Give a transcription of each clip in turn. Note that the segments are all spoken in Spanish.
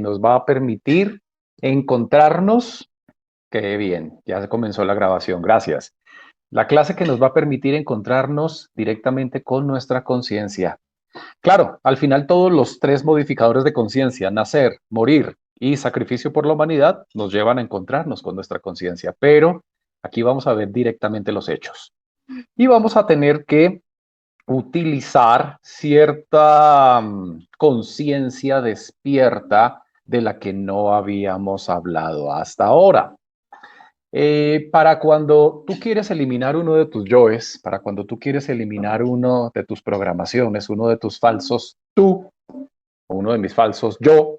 nos va a permitir encontrarnos, qué bien, ya comenzó la grabación, gracias. La clase que nos va a permitir encontrarnos directamente con nuestra conciencia. Claro, al final todos los tres modificadores de conciencia, nacer, morir y sacrificio por la humanidad, nos llevan a encontrarnos con nuestra conciencia, pero aquí vamos a ver directamente los hechos. Y vamos a tener que utilizar cierta conciencia despierta de la que no habíamos hablado hasta ahora. Para cuando tú quieres eliminar uno de tus yoes, para cuando tú quieres eliminar uno de tus programaciones, uno de tus falsos tú, o uno de mis falsos yo,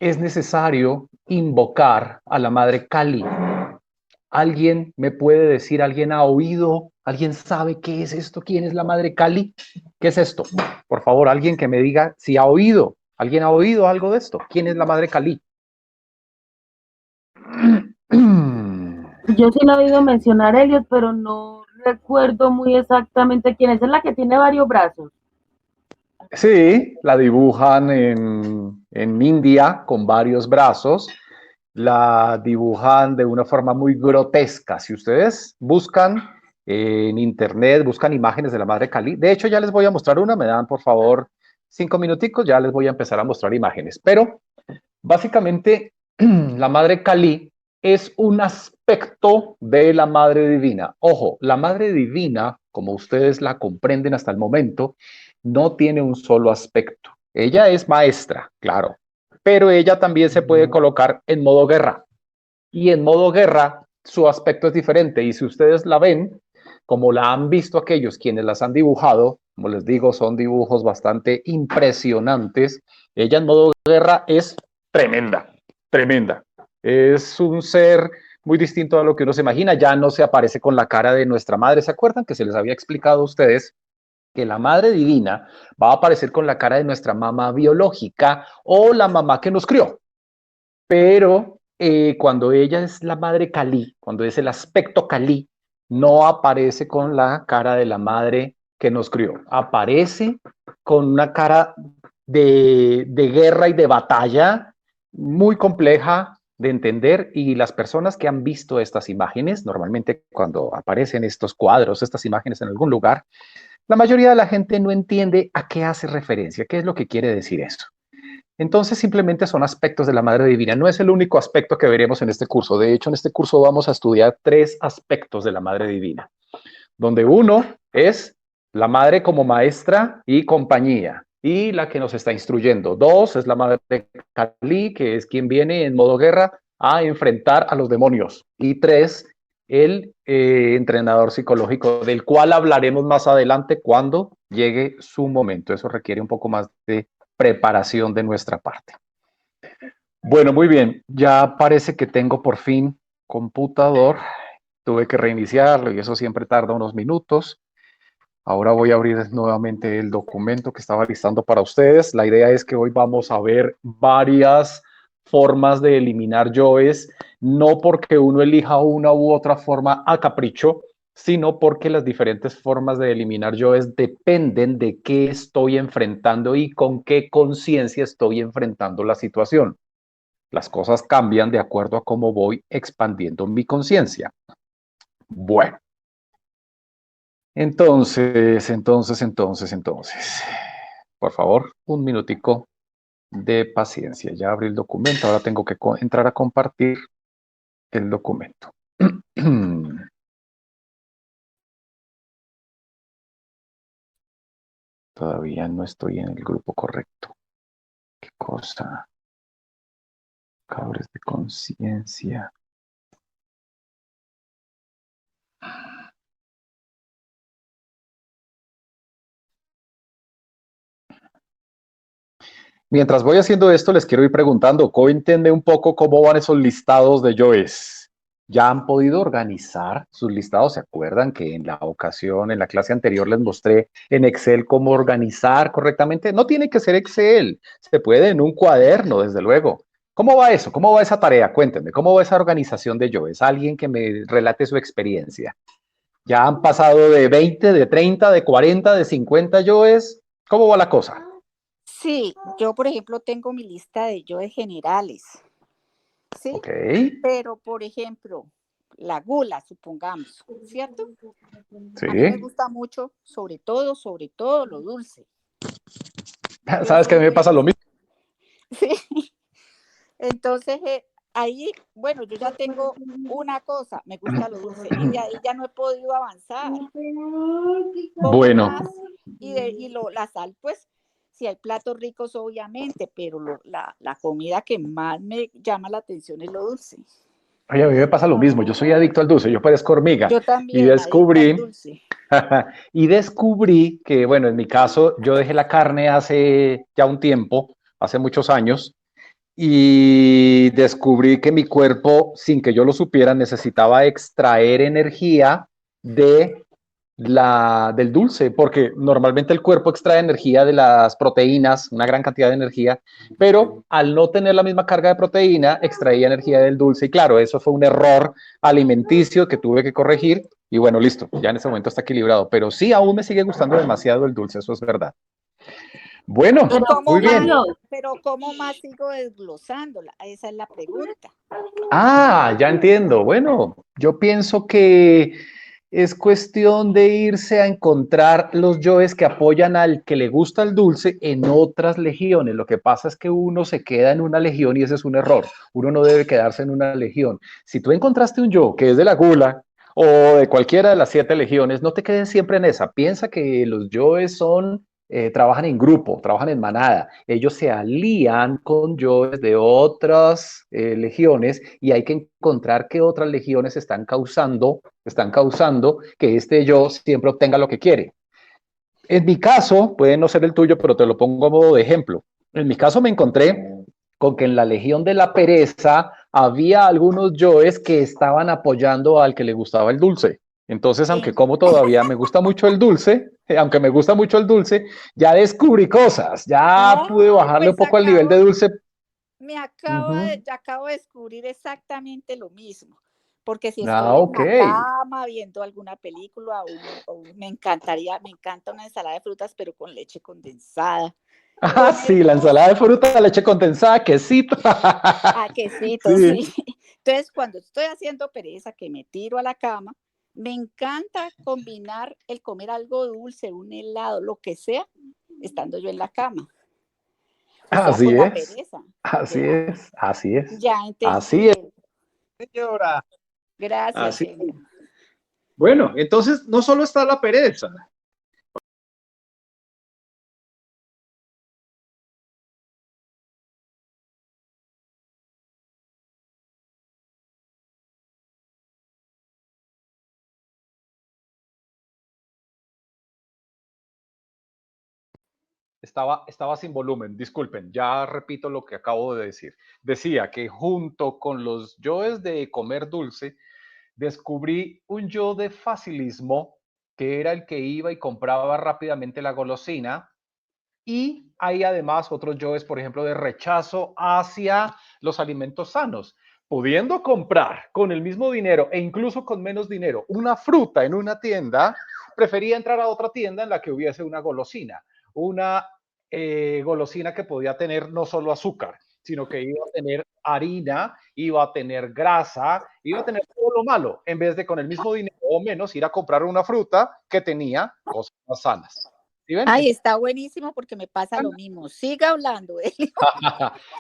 es necesario invocar a la madre Kali. ¿Alguien me puede decir, alguien ha oído, alguien sabe qué es esto? ¿Quién es la madre Kali? ¿Qué es esto? Por favor, alguien que me diga si ha oído. ¿Alguien ha oído algo de esto? ¿Quién es la madre Kali? Yo sí lo he oído mencionar, Elliot, pero no recuerdo muy exactamente quién es. Es la que tiene varios brazos. Sí, la dibujan en India con varios brazos. La dibujan de una forma muy grotesca. Si ustedes buscan en internet, buscan imágenes de la madre Kali. De hecho, ya les voy a mostrar una. Me dan, por favor, 5 minuticos. Ya les voy a empezar a mostrar imágenes. Pero básicamente, la madre Kali es un aspecto de la madre divina. Ojo, la madre divina, como ustedes la comprenden hasta el momento, no tiene un solo aspecto. Ella es maestra, claro, pero ella también se puede colocar en modo guerra. Y en modo guerra, su aspecto es diferente. Y si ustedes la ven, como la han visto aquellos quienes las han dibujado, como les digo, son dibujos bastante impresionantes. Ella en modo guerra es tremenda, tremenda. Es un ser muy distinto a lo que uno se imagina. Ya no se aparece con la cara de nuestra madre. ¿Se acuerdan que se les había explicado a ustedes que la madre divina va a aparecer con la cara de nuestra mamá biológica o la mamá que nos crió? Pero cuando ella es la madre Kali, cuando es el aspecto Kali, no aparece con la cara de la madre que nos crió. Aparece con una cara de guerra y de batalla muy compleja de entender, y las personas que han visto estas imágenes, normalmente cuando aparecen estos cuadros, estas imágenes en algún lugar, la mayoría de la gente no entiende a qué hace referencia, qué es lo que quiere decir eso. Entonces simplemente son aspectos de la Madre Divina. No es el único aspecto que veremos en este curso. De hecho, en este curso vamos a estudiar 3 aspectos de la Madre Divina, donde uno es la Madre como maestra y compañía, y la que nos está instruyendo. 2 es la Madre Kali, que es quien viene en modo guerra a enfrentar a los demonios. Y 3, el entrenador psicológico, del cual hablaremos más adelante cuando llegue su momento. Eso requiere un poco más de preparación de nuestra parte. Bueno, muy bien. Ya parece que tengo por fin computador. Tuve que reiniciarlo y eso siempre tarda unos minutos. Ahora voy a abrir nuevamente el documento que estaba listando para ustedes. La idea es que hoy vamos a ver varias formas de eliminar yoes, no porque uno elija una u otra forma a capricho, sino porque las diferentes formas de eliminar yoes dependen de qué estoy enfrentando y con qué conciencia estoy enfrentando la situación. Las cosas cambian de acuerdo a cómo voy expandiendo mi conciencia. Bueno. Entonces, por favor, un minutico de paciencia. Ya abrí el documento, ahora tengo que entrar a compartir el documento. Todavía no estoy en el grupo correcto. ¿Qué cosa? Cables de conciencia. Mientras voy haciendo esto, les quiero ir preguntando, cuéntenme un poco cómo van esos listados de yoes. ¿Ya han podido organizar sus listados? ¿Se acuerdan que en la ocasión, en la clase anterior, les mostré en Excel cómo organizar correctamente? No tiene que ser Excel, se puede en un cuaderno, desde luego. ¿Cómo va eso? ¿Cómo va esa tarea? Cuéntenme, ¿cómo va esa organización de yoes? Alguien que me relate su experiencia. ¿Ya han pasado de 20, de 30, de 40, de 50 yoes? ¿Cómo va la cosa? Sí, yo por ejemplo tengo mi lista de yoes generales, ¿sí? Ok, Pero por ejemplo, la gula, supongamos, ¿cierto? A mí me sí. gusta mucho, sobre todo lo dulce. Yo ¿Sabes que a soy mí me pasa lo mismo? sí. Entonces, ahí, bueno, yo ya tengo una cosa, me gusta lo dulce, y de ahí ya no he podido avanzar. Como Bueno, más, la sal, pues, si hay platos ricos, obviamente, pero la comida que más me llama la atención es lo dulce. oye, a mí me pasa lo mismo. Yo soy adicto al dulce, yo parezco hormiga. Yo Y también, adicta al descubrí, dulce. y descubrí que, bueno, en mi caso, yo dejé la carne hace ya un tiempo, hace muchos años, y descubrí que mi cuerpo, sin que yo lo supiera, necesitaba extraer energía de del dulce, porque normalmente el cuerpo extrae energía de las proteínas, una gran cantidad de energía, pero al no tener la misma carga de proteína, extraía energía del dulce. Y claro, eso fue un error alimenticio que tuve que corregir. Y bueno, listo, ya en ese momento está equilibrado. Pero sí, aún me sigue gustando demasiado el dulce, eso es verdad. Bueno, ¿Y cómo muy bien. más, pero cómo más sigo desglosándola? Esa es la pregunta. Ah, ya entiendo. Bueno, yo pienso que es cuestión de irse a encontrar los yoes que apoyan al que le gusta el dulce en otras legiones. Lo que pasa es que uno se queda en una legión y ese es un error. Uno no debe quedarse en una legión. Si tú encontraste un yo que es de la gula o de cualquiera de las 7 legiones, no te quedes siempre en esa. Piensa que los yoes son trabajan en grupo, trabajan en manada. Ellos se alían con yoes de otras legiones y hay que encontrar qué otras legiones están causando que este yo siempre obtenga lo que quiere. En mi caso, puede no ser el tuyo, pero te lo pongo a modo de ejemplo. En mi caso me encontré con que en la legión de la pereza había algunos yoes que estaban apoyando al que le gustaba el dulce. Entonces, aunque Sí. como todavía me gusta mucho el dulce, aunque me gusta mucho el dulce, ya descubrí cosas, ya pude Ay, bajarle un pues poco al nivel de dulce. acabo de descubrir exactamente lo mismo. Porque si Ah, estoy en ok. la cama viendo alguna película me me encanta una ensalada de frutas, pero con leche condensada. Ah, Comer sí, la ensalada de dulce, fruta, leche condensada, quesito. quesito, Sí. sí. Entonces, cuando estoy haciendo pereza, que me tiro a la cama, me encanta combinar el comer algo dulce, un helado, lo que sea, estando yo en la cama. O sea, Así con la es, pereza. así Ya, es, así es, ya así entendí. es, señora. Gracias, Así. genio. Bueno, entonces no solo está la pereza. Estaba sin volumen, disculpen, ya repito lo que acabo de decir. Decía que junto con los yoes de comer dulce, descubrí un yo de facilismo que era el que iba y compraba rápidamente la golosina. Y hay además otros yoes, por ejemplo, de rechazo hacia los alimentos sanos. Pudiendo comprar con el mismo dinero e incluso con menos dinero una fruta en una tienda, prefería entrar a otra tienda en la que hubiese una golosina que podía tener no solo azúcar, sino que iba a tener harina, iba a tener grasa, iba a tener todo lo malo, en vez de con el mismo dinero o menos ir a comprar una fruta que tenía cosas más sanas. ¿Sí ven? Ay, está buenísimo porque me pasa lo mismo. Siga hablando, Elio.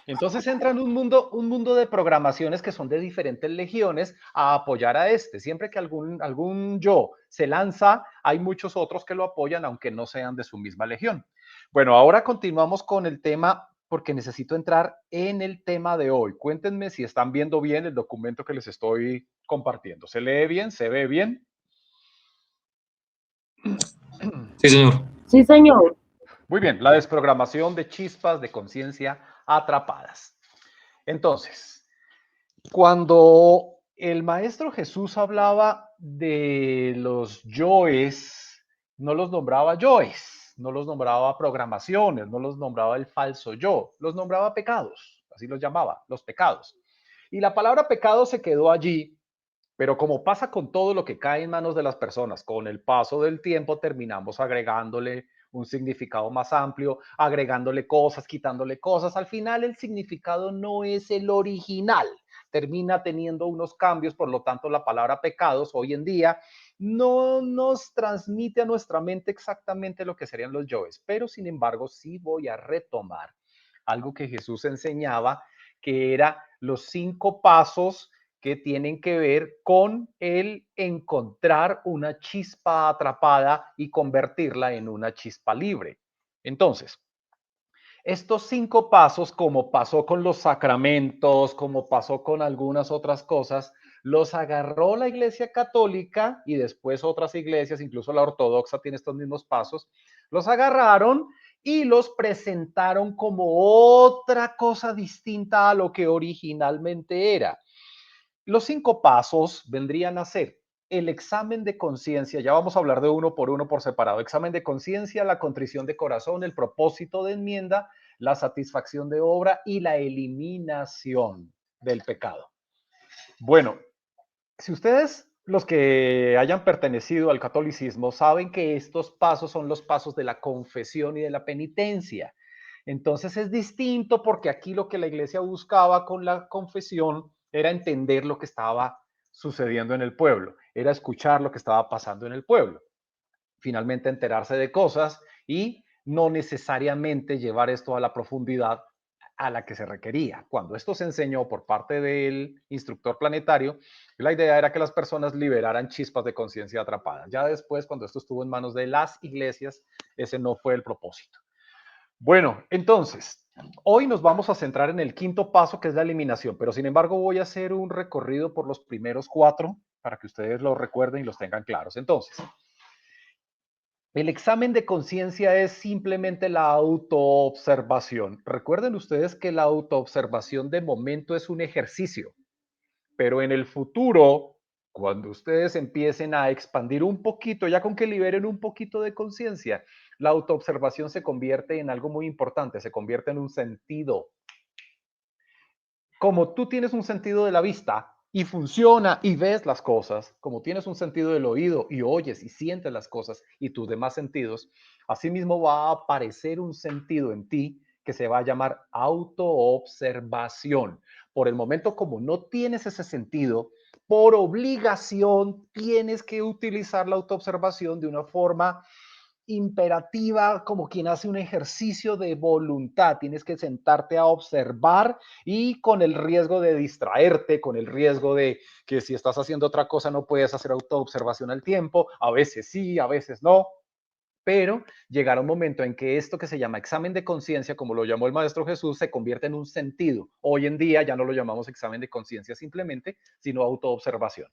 Entonces entra en un mundo de programaciones que son de diferentes legiones a apoyar a este. Siempre que algún yo se lanza, hay muchos otros que lo apoyan, aunque no sean de su misma legión. Bueno, ahora continuamos con el tema porque necesito entrar en el tema de hoy. Cuéntenme si están viendo bien el documento que les estoy compartiendo. ¿Se lee bien? ¿Se ve bien? Sí, señor. Sí, señor. Muy bien, la desprogramación de chispas de conciencia atrapadas. Entonces, cuando el Maestro Jesús hablaba de los yoes, no los nombraba yoes, no los nombraba programaciones, no los nombraba el falso yo, los nombraba pecados, así los llamaba, los pecados. Y la palabra pecado se quedó allí, pero como pasa con todo lo que cae en manos de las personas, con el paso del tiempo terminamos agregándole un significado más amplio, agregándole cosas, quitándole cosas. Al final el significado no es el original, termina teniendo unos cambios, por lo tanto la palabra pecados hoy en día no nos transmite a nuestra mente exactamente lo que serían los yoes, pero sin embargo sí voy a retomar algo que Jesús enseñaba, que era los 5 pasos que tienen que ver con el encontrar una chispa atrapada y convertirla en una chispa libre. Entonces, estos 5 pasos, como pasó con los sacramentos, como pasó con algunas otras cosas, los agarró la Iglesia Católica y después otras iglesias, incluso la ortodoxa tiene estos mismos pasos, los agarraron y los presentaron como otra cosa distinta a lo que originalmente era. Los 5 pasos vendrían a ser el examen de conciencia, ya vamos a hablar de uno por separado, examen de conciencia, la contrición de corazón, el propósito de enmienda, la satisfacción de obra y la eliminación del pecado. Bueno, si ustedes, los que hayan pertenecido al catolicismo, saben que estos pasos son los pasos de la confesión y de la penitencia. Entonces es distinto porque aquí lo que la iglesia buscaba con la confesión era entender lo que estaba sucediendo en el pueblo, era escuchar lo que estaba pasando en el pueblo, finalmente enterarse de cosas y no necesariamente llevar esto a la profundidad a la que se requería. Cuando esto se enseñó por parte del instructor planetario, la idea era que las personas liberaran chispas de conciencia atrapadas. Ya después, cuando esto estuvo en manos de las iglesias, ese no fue el propósito. Bueno, entonces, hoy nos vamos a centrar en el 5.º paso, que es la eliminación, pero sin embargo voy a hacer un recorrido por los primeros 4 para que ustedes lo recuerden y los tengan claros. Entonces, el examen de conciencia es simplemente la autoobservación. Recuerden ustedes que la autoobservación de momento es un ejercicio, pero en el futuro, cuando ustedes empiecen a expandir un poquito, ya con que liberen un poquito de conciencia, la autoobservación se convierte en algo muy importante, se convierte en un sentido. Como tú tienes un sentido de la vista y funciona y ves las cosas, como tienes un sentido del oído y oyes y sientes las cosas y tus demás sentidos, asimismo va a aparecer un sentido en ti que se va a llamar autoobservación. Por el momento, como no tienes ese sentido, por obligación tienes que utilizar la autoobservación de una forma imperativa, como quien hace un ejercicio de voluntad. Tienes que sentarte a observar y con el riesgo de distraerte, con el riesgo de que si estás haciendo otra cosa no puedes hacer autoobservación al tiempo. A veces sí, a veces no. Pero llegará un momento en que esto que se llama examen de conciencia, como lo llamó el Maestro Jesús, se convierte en un sentido. Hoy en día ya no lo llamamos examen de conciencia simplemente, sino autoobservación.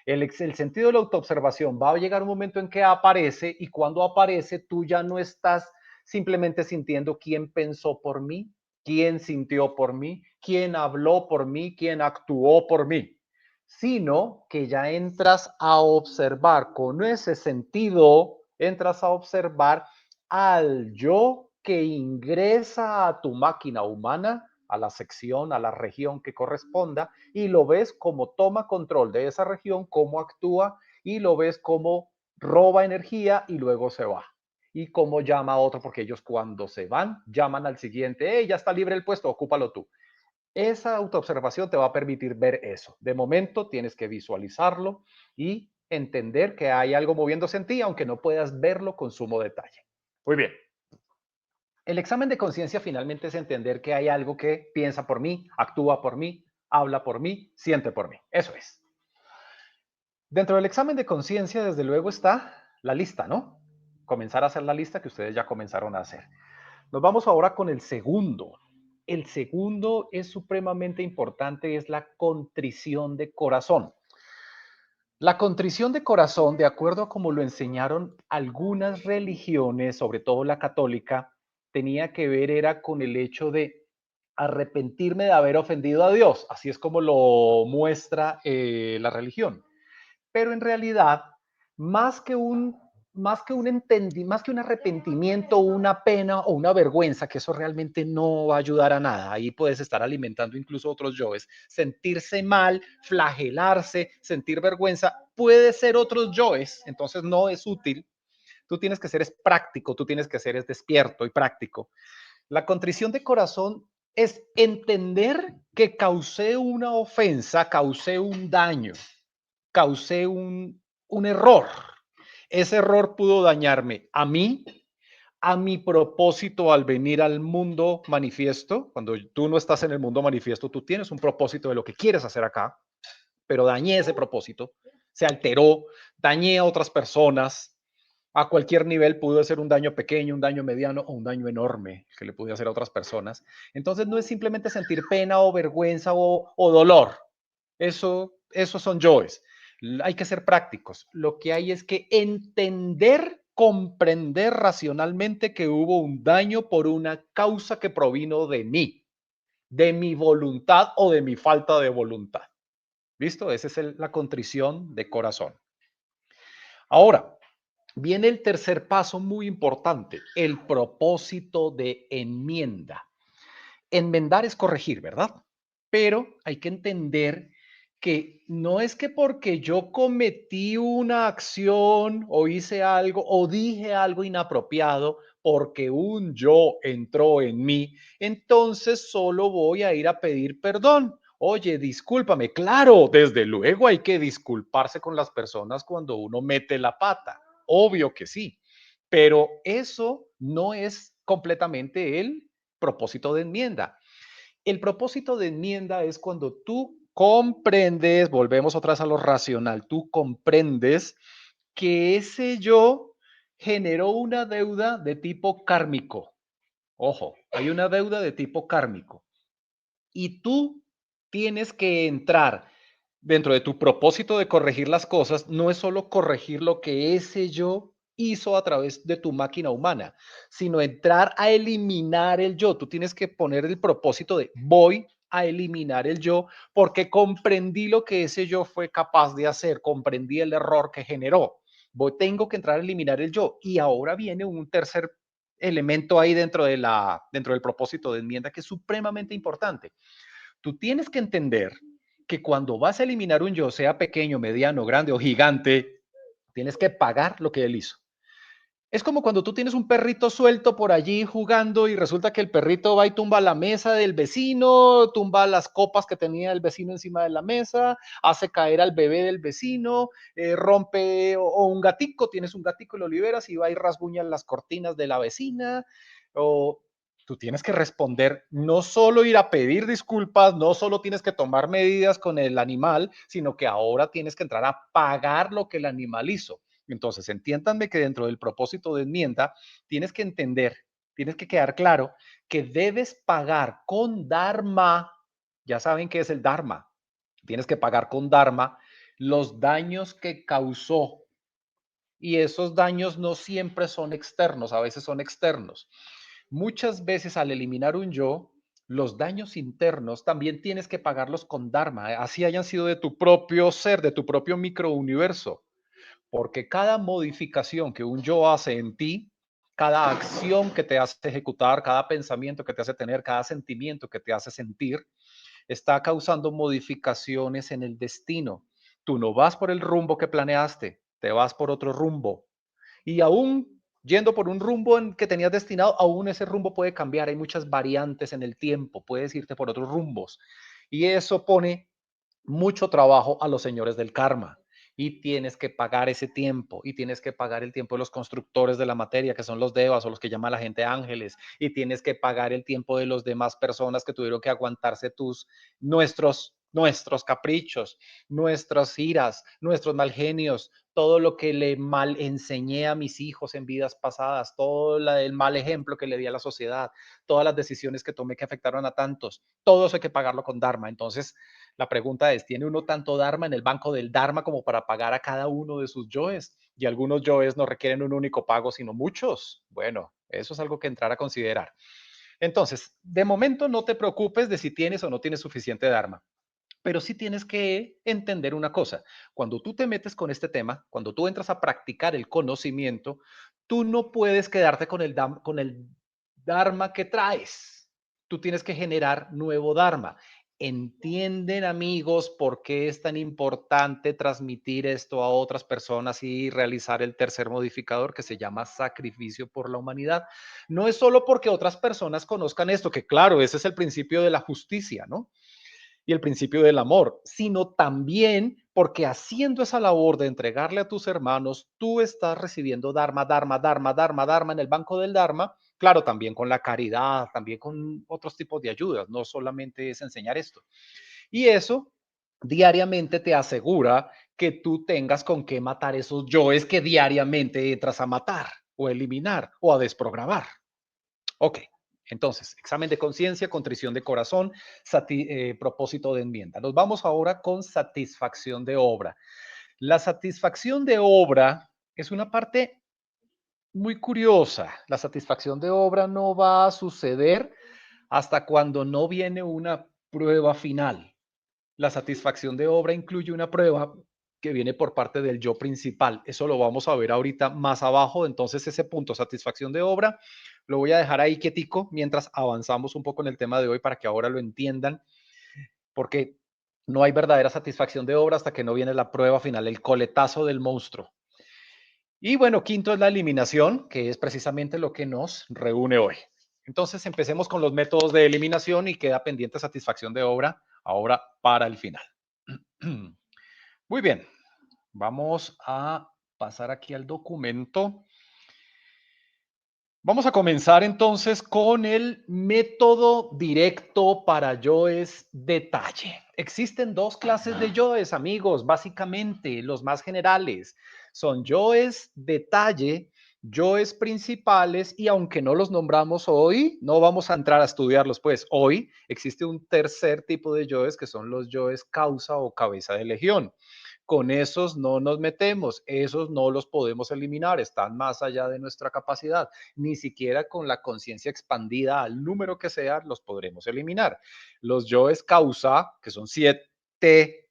El sentido de la autoobservación va a llegar un momento en que aparece y cuando aparece tú ya no estás simplemente sintiendo quién pensó por mí, quién sintió por mí, quién habló por mí, quién actuó por mí, sino que ya entras a observar con ese sentido, entras a observar al yo que ingresa a tu máquina humana, a la sección, a la región que corresponda, y lo ves como toma control de esa región, cómo actúa, y lo ves como roba energía y luego se va. Y cómo llama a otro, porque ellos cuando se van, llaman al siguiente, hey, ya está libre el puesto, ocúpalo tú. Esa autoobservación te va a permitir ver eso. De momento tienes que visualizarlo y entender que hay algo moviéndose en ti, aunque no puedas verlo con sumo detalle. Muy bien. El examen de conciencia finalmente es entender que hay algo que piensa por mí, actúa por mí, habla por mí, siente por mí. Eso es. Dentro del examen de conciencia, desde luego, está la lista, ¿no? Comenzar a hacer la lista que ustedes ya comenzaron a hacer. Nos vamos ahora con el segundo. El segundo es supremamente importante, es la contrición de corazón. La contrición de corazón, de acuerdo a como lo enseñaron algunas religiones, sobre todo la católica, tenía que ver era con el hecho de arrepentirme de haber ofendido a Dios. Así es como lo muestra la religión. Pero en realidad, más que un más que un arrepentimiento, una pena o una vergüenza, que eso realmente no va a ayudar a nada. Ahí puedes estar alimentando incluso otros yoes. Sentirse mal, flagelarse, sentir vergüenza, puede ser otros yoes, entonces no es útil. Tú tienes que ser es práctico, tú tienes que ser es despierto y práctico. La contrición de corazón es entender que causé una ofensa, causé un daño, causé un error. Ese error pudo dañarme a mí, a mi propósito al venir al mundo manifiesto. Cuando tú no estás en el mundo manifiesto, tú tienes un propósito de lo que quieres hacer acá, pero dañé ese propósito, se alteró, dañé a otras personas. A cualquier nivel pudo ser un daño pequeño, un daño mediano o un daño enorme que le pude hacer a otras personas. Entonces no es simplemente sentir pena o vergüenza o dolor. Esos son yoes. Hay que ser prácticos. Lo que hay es que entender, comprender racionalmente que hubo un daño por una causa que provino de mi voluntad o de mi falta de voluntad. ¿Listo? Esa es la contrición de corazón. Ahora, viene el tercer paso muy importante, el propósito de enmienda. Enmendar es corregir, ¿verdad? Pero hay que entender que no es que porque yo cometí una acción o hice algo o dije algo inapropiado, porque un yo entró en mí, entonces solo voy a ir a pedir perdón. Oye, discúlpame. Claro, desde luego hay que disculparse con las personas cuando uno mete la pata. Obvio que sí. Pero eso no es completamente el propósito de enmienda. El propósito de enmienda es cuando tú comprendes, volvemos otra vez a lo racional, tú comprendes que ese yo generó una deuda de tipo kármico. Ojo, hay una deuda de tipo kármico. Y tú tienes que entrar dentro de tu propósito de corregir las cosas, no es solo corregir lo que ese yo hizo a través de tu máquina humana, sino entrar a eliminar el yo. Tú tienes que poner el propósito de voy a eliminar el yo porque comprendí lo que ese yo fue capaz de hacer, comprendí el error que generó. Tengo que entrar a eliminar el yo. Y ahora viene un tercer elemento ahí dentro del propósito de enmienda que es supremamente importante. Tú tienes que entender que cuando vas a eliminar un yo, sea pequeño, mediano, grande o gigante, tienes que pagar lo que él hizo. Es como cuando tú tienes un perrito suelto por allí jugando y resulta que el perrito va y tumba la mesa del vecino, tumba las copas que tenía el vecino encima de la mesa, hace caer al bebé del vecino, rompe o un gatico, tienes un gatico y lo liberas y va y rasguña las cortinas de la vecina. O tú tienes que responder, no solo ir a pedir disculpas, no solo tienes que tomar medidas con el animal, sino que ahora tienes que entrar a pagar lo que el animal hizo. Entonces, entiéndanme que dentro del propósito de enmienda, tienes que entender, tienes que quedar claro que debes pagar con Dharma, ya saben qué es el Dharma, tienes que pagar con Dharma los daños que causó. Y esos daños no siempre son externos, a veces son externos. Muchas veces al eliminar un yo, los daños internos también tienes que pagarlos con Dharma, así hayan sido de tu propio ser, de tu propio microuniverso. Porque cada modificación que un yo hace en ti, cada acción que te hace ejecutar, cada pensamiento que te hace tener, cada sentimiento que te hace sentir, está causando modificaciones en el destino. Tú no vas por el rumbo que planeaste, te vas por otro rumbo. Y aún yendo por un rumbo que tenías destinado, aún ese rumbo puede cambiar. Hay muchas variantes en el tiempo, puedes irte por otros rumbos. Y eso pone mucho trabajo a los señores del karma y tienes que pagar ese tiempo y tienes que pagar el tiempo de los constructores de la materia, que son los devas o los que llama la gente ángeles, y tienes que pagar el tiempo de los demás personas que tuvieron que aguantarse nuestros caprichos, nuestras iras, nuestros mal genios, todo lo que le mal enseñé a mis hijos en vidas pasadas, todo el mal ejemplo que le di a la sociedad, todas las decisiones que tomé que afectaron a tantos, todo eso hay que pagarlo con Dharma. Entonces, la pregunta es, ¿tiene uno tanto Dharma en el banco del Dharma como para pagar a cada uno de sus yoes? Y algunos yoes no requieren un único pago, sino muchos. Bueno, eso es algo que entrar a considerar. Entonces, de momento no te preocupes de si tienes o no tienes suficiente Dharma. Pero sí tienes que entender una cosa. Cuando tú te metes con este tema, cuando tú entras a practicar el conocimiento, tú no puedes quedarte con el Dharma que traes. Tú tienes que generar nuevo Dharma. ¿Entienden, amigos, por qué es tan importante transmitir esto a otras personas y realizar el tercer modificador que se llama sacrificio por la humanidad? No es solo porque otras personas conozcan esto, que claro, ese es el principio de la justicia, ¿no? Y el principio del amor, sino también porque haciendo esa labor de entregarle a tus hermanos, tú estás recibiendo Dharma, Dharma, Dharma, Dharma, Dharma en el banco del Dharma, claro, también con la caridad, también con otros tipos de ayudas, no solamente es enseñar esto. Y eso diariamente te asegura que tú tengas con qué matar esos yoes que diariamente entras a matar o eliminar o a desprogramar. Ok, entonces, examen de conciencia, contrición de corazón, propósito de enmienda. Nos vamos ahora con satisfacción de obra. La satisfacción de obra es una parte muy curiosa. La satisfacción de obra no va a suceder hasta cuando no viene una prueba final. La satisfacción de obra incluye una prueba que viene por parte del yo principal. Eso lo vamos a ver ahorita más abajo. Entonces, ese punto, satisfacción de obra, lo voy a dejar ahí quietico mientras avanzamos un poco en el tema de hoy para que ahora lo entiendan, porque no hay verdadera satisfacción de obra hasta que no viene la prueba final, el coletazo del monstruo. Y bueno, quinto es la eliminación, que es precisamente lo que nos reúne hoy. Entonces, empecemos con los métodos de eliminación y queda pendiente satisfacción de obra ahora para el final. Muy bien, vamos a pasar aquí al documento. Vamos a comenzar entonces con el método directo para yoes detalle. Existen dos clases de yoes, amigos, básicamente los más generales. Son yoes detalle, yoes principales y aunque no los nombramos hoy, no vamos a entrar a estudiarlos pues hoy, existe un tercer tipo de yoes que son los yoes causa o cabeza de legión. Con esos no nos metemos, esos no los podemos eliminar, están más allá de nuestra capacidad. Ni siquiera con la conciencia expandida al número que sea los podremos eliminar. Los yoes causa, que son 7,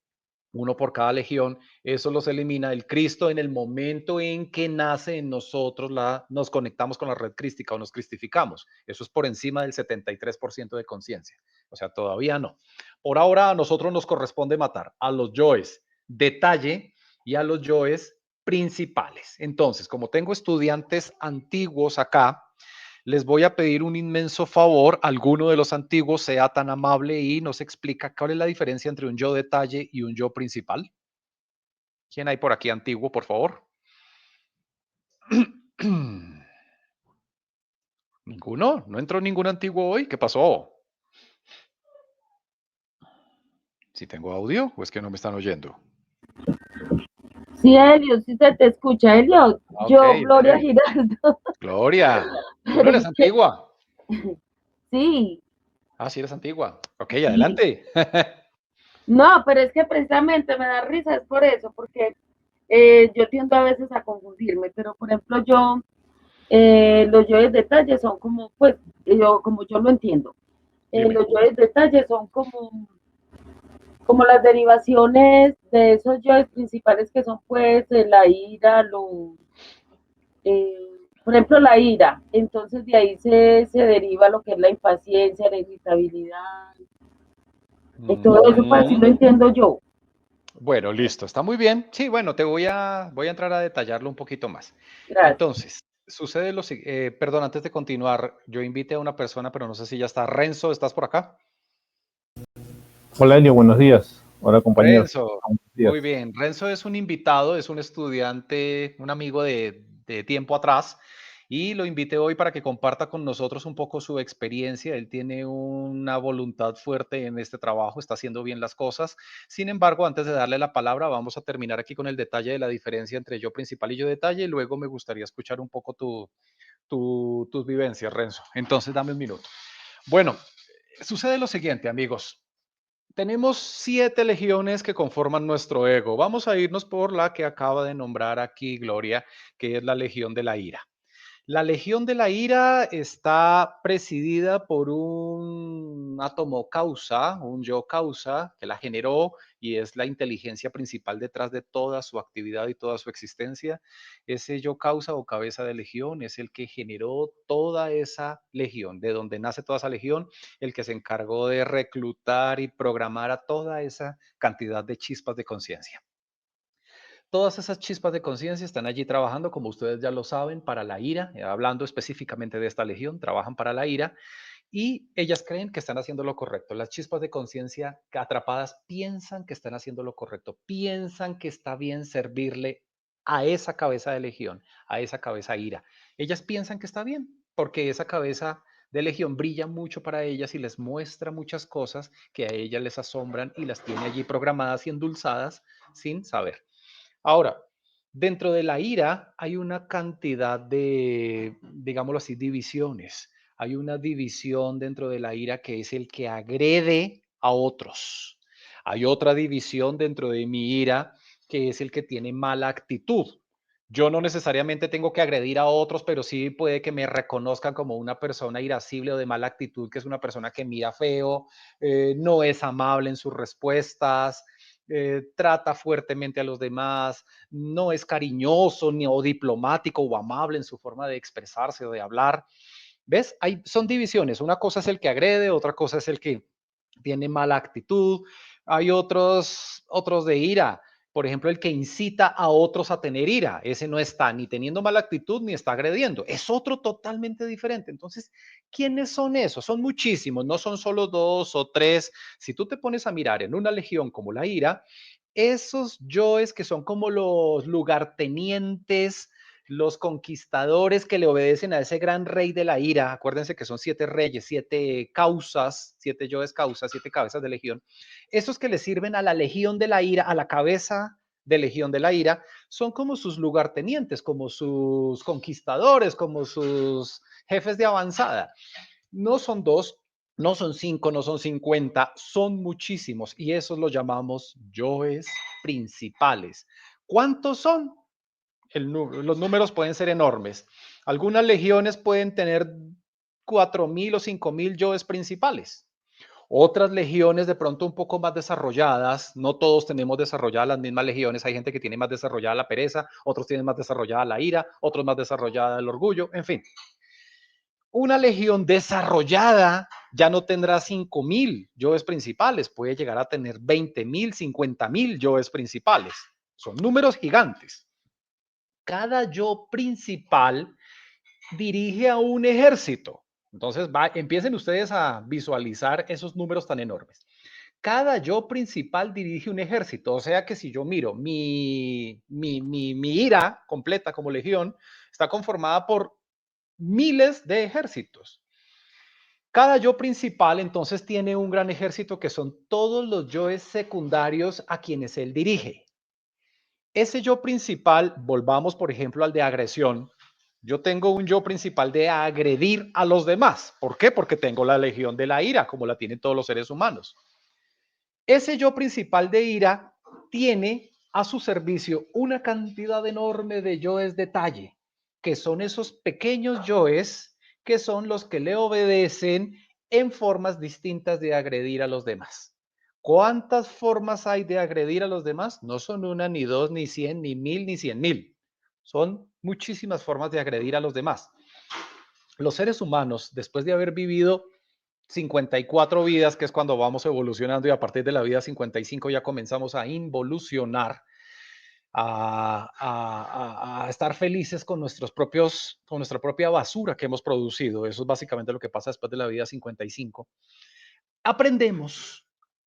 uno por cada legión, eso los elimina el Cristo en el momento en que nace en nosotros, nos conectamos con la red crística o nos cristificamos. Eso es por encima del 73% de conciencia. O sea, todavía no. Por ahora a nosotros nos corresponde matar a los yoes detalle y a los yoes principales. Entonces, como tengo estudiantes antiguos acá, les voy a pedir un inmenso favor. Alguno de los antiguos sea tan amable y nos explica cuál es la diferencia entre un yo detalle y un yo principal. ¿Quién hay por aquí antiguo, por favor? ¿Ninguno? ¿No entró ningún antiguo hoy? ¿Qué pasó? ¿Sí tengo audio o es que no me están oyendo? Sí, Elio, sí se te escucha, Elio. Ok, Yo, Gloria bien. Giraldo. Gloria, tú no Pero eres es que, antigua. sí, Ah, sí eres antigua. Ok, sí. adelante. No, pero es que precisamente me da risa, es por eso, porque yo tiendo a veces a confundirme, pero por ejemplo los yo de detalle son como, pues, como yo lo entiendo, Dime. los yo de detalle son como las derivaciones de esos yoes principales que son pues la ira, eh, por ejemplo la ira, entonces de ahí se deriva lo que es la impaciencia, la irritabilidad, y todo eso, pues así lo entiendo yo. Bueno, listo, está muy bien. Sí, bueno, voy a entrar a detallarlo un poquito más. Gracias. Entonces, sucede lo siguiente, perdón, antes de continuar, yo invité a una persona, pero no sé si ya está. Renzo, ¿estás por acá? Hola Elio, buenos días. Hola compañeros. Renzo, Buenos días. muy bien. Renzo es un invitado, es un estudiante, un amigo de tiempo atrás, y lo invité hoy para que comparta con nosotros un poco su experiencia. Él tiene una voluntad fuerte en este trabajo, está haciendo bien las cosas. Sin embargo, antes de darle la palabra, vamos a terminar aquí con el detalle de la diferencia entre yo principal y yo detalle, y luego me gustaría escuchar un poco tus vivencias, Renzo. Entonces, dame un minuto. Bueno, sucede lo siguiente, amigos. Tenemos 7 legiones que conforman nuestro ego. Vamos a irnos por la que acaba de nombrar aquí Gloria, que es la legión de la ira. La Legión de la Ira está presidida por un átomo causa, un yo causa, que la generó y es la inteligencia principal detrás de toda su actividad y toda su existencia. Ese yo causa o cabeza de legión es el que generó toda esa legión, de donde nace toda esa legión, el que se encargó de reclutar y programar a toda esa cantidad de chispas de conciencia. Todas esas chispas de conciencia están allí trabajando, como ustedes ya lo saben, para la ira, hablando específicamente de esta legión, trabajan para la ira y ellas creen que están haciendo lo correcto. Las chispas de conciencia atrapadas piensan que están haciendo lo correcto, piensan que está bien servirle a esa cabeza de legión, a esa cabeza ira. Ellas piensan que está bien, porque esa cabeza de legión brilla mucho para ellas y les muestra muchas cosas que a ellas les asombran y las tiene allí programadas y endulzadas sin saber. Ahora, dentro de la ira hay una cantidad de, digámoslo así, divisiones. Hay una división dentro de la ira que es el que agrede a otros. Hay otra división dentro de mi ira que es el que tiene mala actitud. Yo no necesariamente tengo que agredir a otros, pero sí puede que me reconozcan como una persona irascible o de mala actitud, que es una persona que mira feo, no es amable en sus respuestas, trata fuertemente a los demás, no es cariñoso ni o diplomático o amable en su forma de expresarse o de hablar. ¿Ves? Son divisiones. Una cosa es el que agrede, otra cosa es el que tiene mala actitud. Hay otros de ira. Por ejemplo, el que incita a otros a tener ira. Ese no está ni teniendo mala actitud ni está agrediendo. Es otro totalmente diferente. Entonces, ¿quiénes son esos? Son muchísimos, no son solo 2 o 3. Si tú te pones a mirar en una legión como la ira, esos yoes que son como los lugartenientes, los conquistadores que le obedecen a ese gran rey de la ira, acuérdense que son 7 reyes, 7 causas, 7 yoes causas, 7 cabezas de legión, esos que le sirven a la legión de la ira, a la cabeza de legión de la ira, son como sus lugartenientes, como sus conquistadores, como sus jefes de avanzada. No son 2, no son 5, no son 50, son muchísimos y esos los llamamos yoes principales. ¿Cuántos son? Los números pueden ser enormes. Algunas legiones pueden tener 4.000 o 5.000 yoes principales. Otras legiones de pronto un poco más desarrolladas, no todos tenemos desarrolladas las mismas legiones, hay gente que tiene más desarrollada la pereza, otros tienen más desarrollada la ira, otros más desarrollada el orgullo, en fin. Una legión desarrollada ya no tendrá 5.000 yoes principales, puede llegar a tener 20.000, 50.000 yoes principales. Son números gigantes. Cada yo principal dirige a un ejército. Entonces, empiecen ustedes a visualizar esos números tan enormes. Cada yo principal dirige un ejército. O sea que si yo miro mi ira completa como legión, está conformada por miles de ejércitos. Cada yo principal entonces tiene un gran ejército que son todos los yoes secundarios a quienes él dirige. Ese yo principal, volvamos por ejemplo al de agresión. Yo tengo un yo principal de agredir a los demás. ¿Por qué? Porque tengo la legión de la ira, como la tienen todos los seres humanos. Ese yo principal de ira tiene a su servicio una cantidad enorme de yoes detalle, que son esos pequeños yoes que son los que le obedecen en formas distintas de agredir a los demás. ¿Cuántas formas hay de agredir a los demás? No son una, ni dos, ni 100, ni 1000, ni 100.000. Son muchísimas formas de agredir a los demás. Los seres humanos, después de haber vivido 54 vidas, que es cuando vamos evolucionando, y a partir de la vida 55 ya comenzamos a involucionar, a estar felices con con nuestra propia basura que hemos producido. Eso es básicamente lo que pasa después de la vida 55. Aprendemos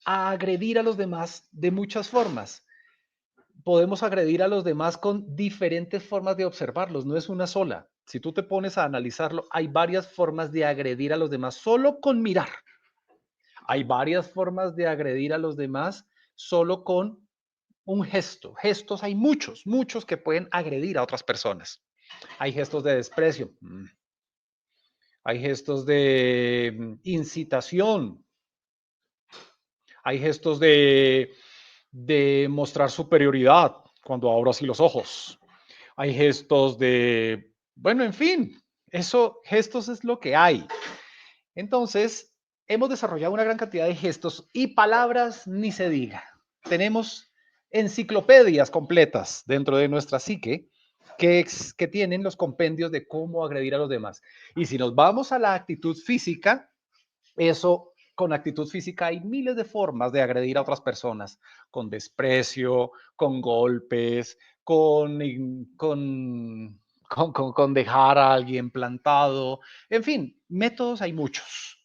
a agredir a los demás de muchas formas. Podemos agredir a los demás con diferentes formas de observarlos, no es una sola. Si tú te pones a analizarlo, hay varias formas de agredir a los demás solo con mirar. Hay varias formas de agredir a los demás solo con un gesto. Gestos hay muchos, muchos que pueden agredir a otras personas. Hay gestos de desprecio. Hay gestos de incitación. Hay gestos de mostrar superioridad cuando abro así los ojos. Hay gestos de, bueno, en fin, Gestos es lo que hay. Entonces, hemos desarrollado una gran cantidad de gestos y palabras ni se diga. Tenemos enciclopedias completas dentro de nuestra psique que tienen los compendios de cómo agredir a los demás. Y si nos vamos a la actitud física, con actitud física hay miles de formas de agredir a otras personas, con desprecio, con golpes, con dejar a alguien plantado, en fin, métodos hay muchos.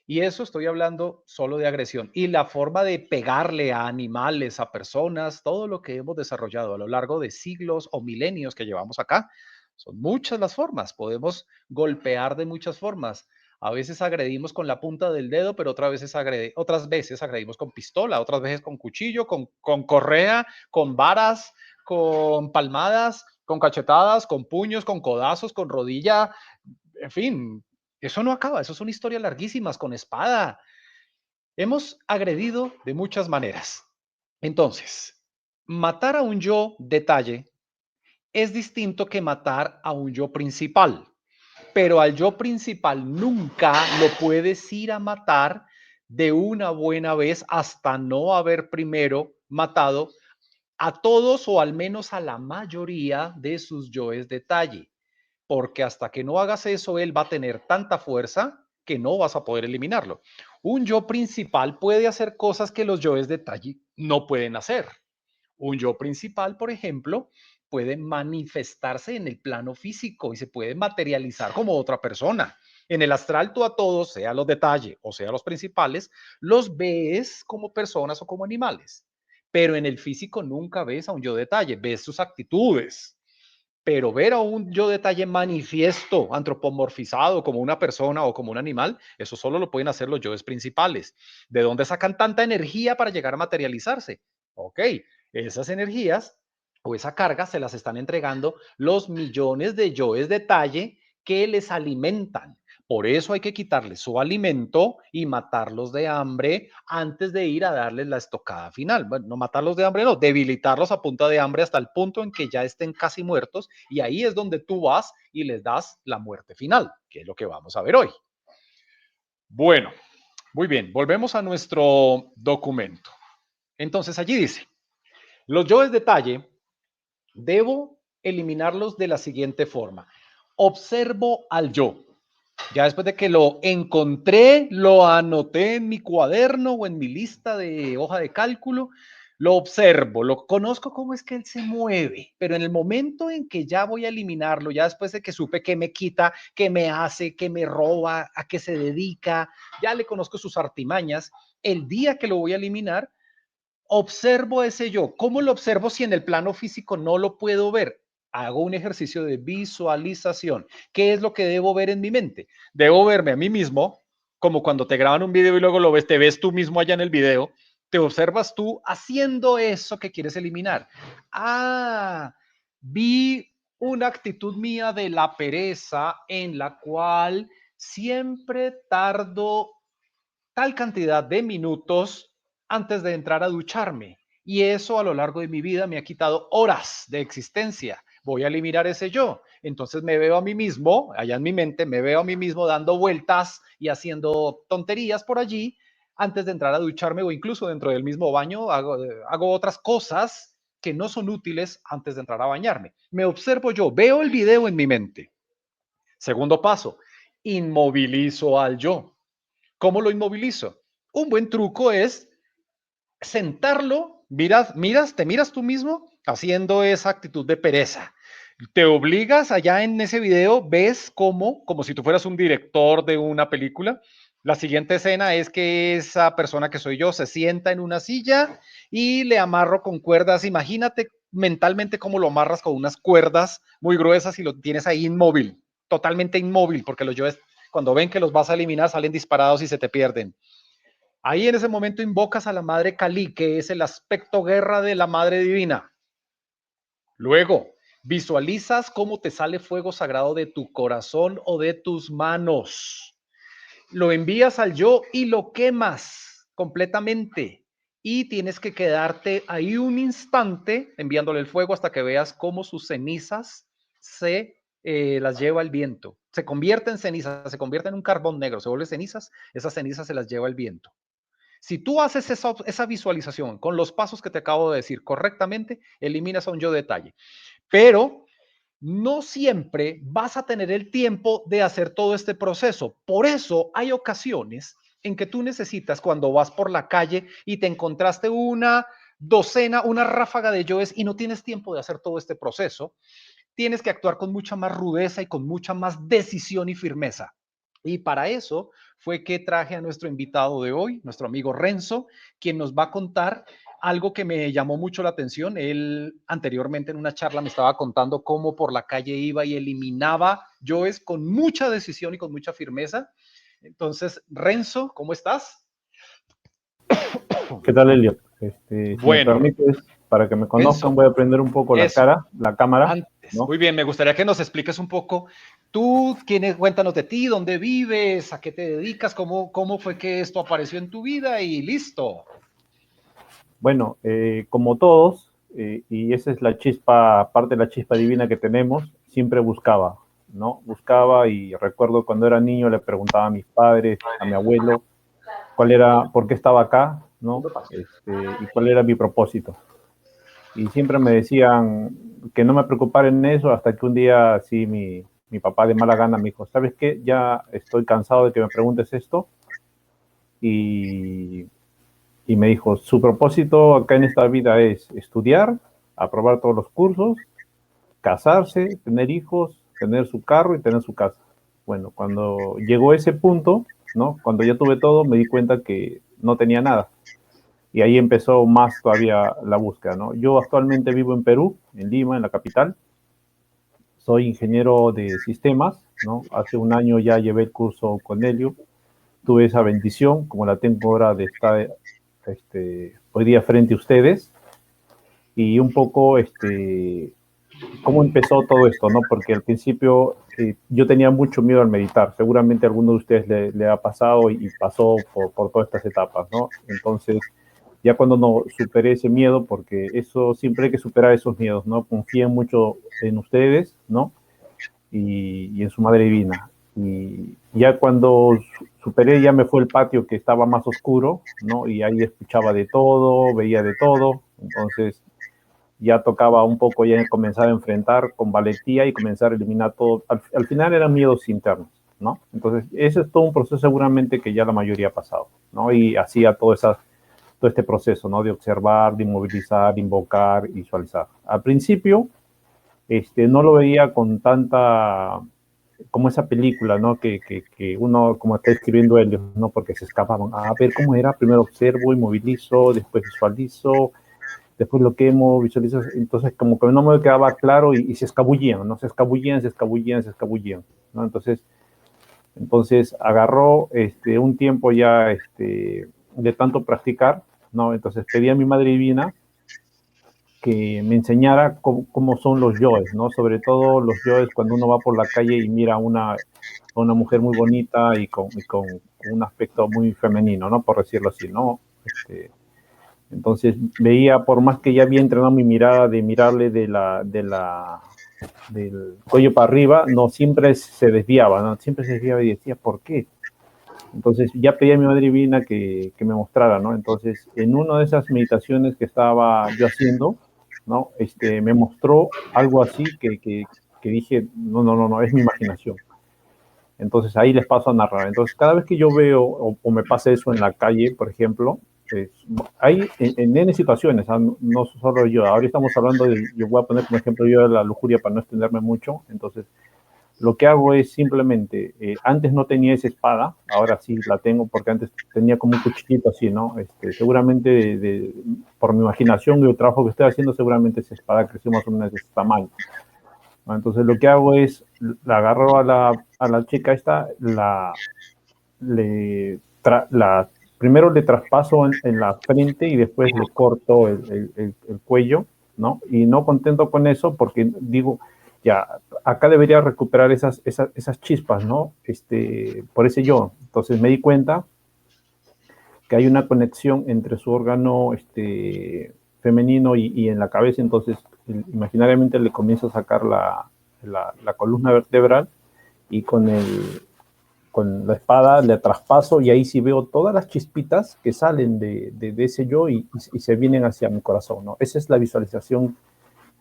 Y eso estoy hablando solo de agresión. Y la forma de pegarle a animales, a personas, todo lo que hemos desarrollado a lo largo de siglos o milenios que llevamos acá, son muchas las formas. Podemos golpear de muchas formas. A veces agredimos con la punta del dedo, pero otras veces agredimos con pistola, otras veces con cuchillo, con correa, con varas, con palmadas, con cachetadas, con puños, con codazos, con rodilla, en fin, eso no acaba, eso son historias larguísimas, con espada. Hemos agredido de muchas maneras. Entonces, matar a un yo detalle es distinto que matar a un yo principal, pero al yo principal nunca lo puedes ir a matar de una buena vez hasta no haber primero matado a todos o al menos a la mayoría de sus yoes detalle, porque hasta que no hagas eso, él va a tener tanta fuerza que no vas a poder eliminarlo. Un yo principal puede hacer cosas que los yoes detalle no pueden hacer. Un yo principal, por ejemplo, puede manifestarse en el plano físico y se puede materializar como otra persona. En el astral, tú a todos, sea los detalle o sea los principales, los ves como personas o como animales. Pero en el físico nunca ves a un yo detalle, ves sus actitudes. Pero ver a un yo detalle manifiesto, antropomorfizado como una persona o como un animal, eso solo lo pueden hacer los yoes principales. ¿De dónde sacan tanta energía para llegar a materializarse? Ok, esas energías o esa carga se las están entregando los millones de yoes detalle que les alimentan. Por eso hay que quitarles su alimento y matarlos de hambre antes de ir a darles la estocada final. Bueno, no matarlos de hambre, no, debilitarlos a punta de hambre hasta el punto en que ya estén casi muertos y ahí es donde tú vas y les das la muerte final, que es lo que vamos a ver hoy. Bueno, muy bien, volvemos a nuestro documento. Entonces allí dice, los yoes detalle debo eliminarlos de la siguiente forma. Observo al yo. Ya después de que lo encontré, lo anoté en mi cuaderno o en mi lista de hoja de cálculo, lo observo, lo conozco cómo es que él se mueve, pero en el momento en que ya voy a eliminarlo, ya después de que supe que me quita, que me hace, que me roba, a qué se dedica, ya le conozco sus artimañas, el día que lo voy a eliminar, observo ese yo. ¿Cómo lo observo si en el plano físico no lo puedo ver? Hago un ejercicio de visualización. ¿Qué es lo que debo ver en mi mente? Debo verme a mí mismo, como cuando te graban un video y luego lo ves, te ves tú mismo allá en el video, te observas tú haciendo eso que quieres eliminar. Ah, vi una actitud mía de la pereza en la cual siempre tardo tal cantidad de minutos antes de entrar a ducharme. Y eso a lo largo de mi vida me ha quitado horas de existencia. Voy a eliminar ese yo. Entonces me veo a mí mismo, allá en mi mente, me veo a mí mismo dando vueltas y haciendo tonterías por allí antes de entrar a ducharme o incluso dentro del mismo baño hago otras cosas que no son útiles antes de entrar a bañarme. Me observo yo, veo el video en mi mente. Segundo paso, inmovilizo al yo. ¿Cómo lo inmovilizo? Un buen truco es sentarlo, te miras tú mismo haciendo esa actitud de pereza. Te obligas allá en ese video, ves como si tú fueras un director de una película. La siguiente escena es que esa persona que soy yo se sienta en una silla y le amarro con cuerdas. Imagínate mentalmente cómo lo amarras con unas cuerdas muy gruesas y lo tienes ahí inmóvil, totalmente inmóvil, porque los yoes, cuando ven que los vas a eliminar, salen disparados y se te pierden. Ahí en ese momento invocas a la Madre Kali, que es el aspecto guerra de la Madre Divina. Luego, visualizas cómo te sale fuego sagrado de tu corazón o de tus manos. Lo envías al yo y lo quemas completamente. Y tienes que quedarte ahí un instante enviándole el fuego hasta que veas cómo sus cenizas se las lleva el viento. se convierte en ceniza, se convierte en un carbón negro, se vuelve cenizas, esas cenizas se las lleva el viento. Si tú haces esa visualización con los pasos que te acabo de decir correctamente, eliminas a un yo detalle. Pero no siempre vas a tener el tiempo de hacer todo este proceso. Por eso hay ocasiones en que tú necesitas, cuando vas por la calle y te encontraste una docena, una ráfaga de yoes y no tienes tiempo de hacer todo este proceso, tienes que actuar con mucha más rudeza y con mucha más decisión y firmeza. Y para eso fue que traje a nuestro invitado de hoy, nuestro amigo Renzo, quien nos va a contar algo que me llamó mucho la atención. Él anteriormente en una charla me estaba contando cómo por la calle iba y eliminaba yoes con mucha decisión y con mucha firmeza. Entonces, Renzo, ¿cómo estás? ¿Qué tal, Elliot? Si me Bueno, permites, para que me conozcan, Renzo, voy a prender un poco la eso. cámara, Antes, ¿no? muy bien, me gustaría que nos expliques un poco, tú, cuéntanos de ti, dónde vives, a qué te dedicas, cómo fue que esto apareció en tu vida y listo. Bueno, como todos, y esa es la chispa, parte de la chispa divina que tenemos, siempre buscaba, ¿no? Buscaba y recuerdo cuando era niño le preguntaba a mis padres, a mi abuelo, por qué estaba acá, ¿no? Y cuál era mi propósito. Y siempre me decían que no me preocupara en eso hasta que un día sí mi papá de mala gana me dijo, ¿sabes qué? Ya estoy cansado de que me preguntes esto. Y, y me dijo, su propósito acá en esta vida es estudiar, aprobar todos los cursos, casarse, tener hijos, tener su carro y tener su casa. Bueno, cuando llegó ese punto, ¿no? Cuando ya tuve todo, me di cuenta que no tenía nada. Y ahí empezó más todavía la búsqueda, ¿no? Yo actualmente vivo en Perú, en Lima, en la capital. Soy ingeniero de sistemas, ¿no? Hace un año ya llevé el curso con Helio. Tuve esa bendición, como la tengo ahora, de estar hoy día frente a ustedes. Y un poco, cómo empezó todo esto, ¿no? Porque al principio yo tenía mucho miedo al meditar. Seguramente a alguno de ustedes le ha pasado y pasó por todas estas etapas, ¿no? Entonces, ya cuando no superé ese miedo, porque eso siempre hay que superar esos miedos, ¿no? Confíen mucho en ustedes, ¿no? Y en su Madre Divina. Y ya cuando superé, ya me fue el patio que estaba más oscuro, ¿no? Y ahí escuchaba de todo, veía de todo, entonces ya tocaba un poco ya comenzar a enfrentar con valentía y comenzar a eliminar todo. Al final eran miedos internos, ¿no? Entonces, ese es todo un proceso seguramente que ya la mayoría ha pasado, ¿no? Y hacía todo este proceso, ¿no? De observar, de inmovilizar, invocar, visualizar. Al principio, no lo veía con tanta, como esa película, ¿no? Que uno, como está escribiendo ellos, ¿no? Porque se escapaban. A ver cómo era, primero observo, inmovilizo, después visualizo, después lo quemo, visualizo. Entonces, como que no me quedaba claro y se escabullían, ¿no? Se escabullían, ¿no? Entonces agarró un tiempo ya de tanto practicar, ¿no? Entonces pedí a mi Madre Divina que me enseñara cómo son los yoes, ¿no? Sobre todo los yoes cuando uno va por la calle y mira a una mujer muy bonita y con un aspecto muy femenino, ¿no? Por decirlo así, ¿no? Entonces veía, por más que ya había entrenado mi mirada de mirarle del cuello para arriba, no siempre se desviaba, ¿no? Siempre se desviaba y decía, ¿por qué? Entonces ya pedí a mi Madre Divina que me mostrara, ¿no? Entonces, en una de esas meditaciones que estaba yo haciendo, ¿no? Me mostró algo así que dije, no, es mi imaginación. Entonces ahí les paso a narrar. Entonces cada vez que yo veo o me pasa eso en la calle, por ejemplo, hay en N situaciones, no solo yo, ahora estamos hablando yo voy a poner como ejemplo yo de la lujuria para no extenderme mucho, entonces lo que hago es simplemente, antes no tenía esa espada, ahora sí la tengo porque antes tenía como un cuchillito así, ¿no? Seguramente por mi imaginación y el trabajo que estoy haciendo, seguramente esa espada creció más o menos de ese tamaño, ¿no? Entonces lo que hago es, la agarro a la chica esta, primero le traspaso en la frente y después le corto el cuello, ¿no? Y no contento con eso porque digo, ya, acá debería recuperar esas chispas, ¿no? Por ese yo. Entonces me di cuenta que hay una conexión entre su órgano femenino y en la cabeza, entonces imaginariamente le comienzo a sacar la columna vertebral y con la espada le traspaso y ahí sí veo todas las chispitas que salen de ese yo y se vienen hacia mi corazón, ¿no? Esa es la visualización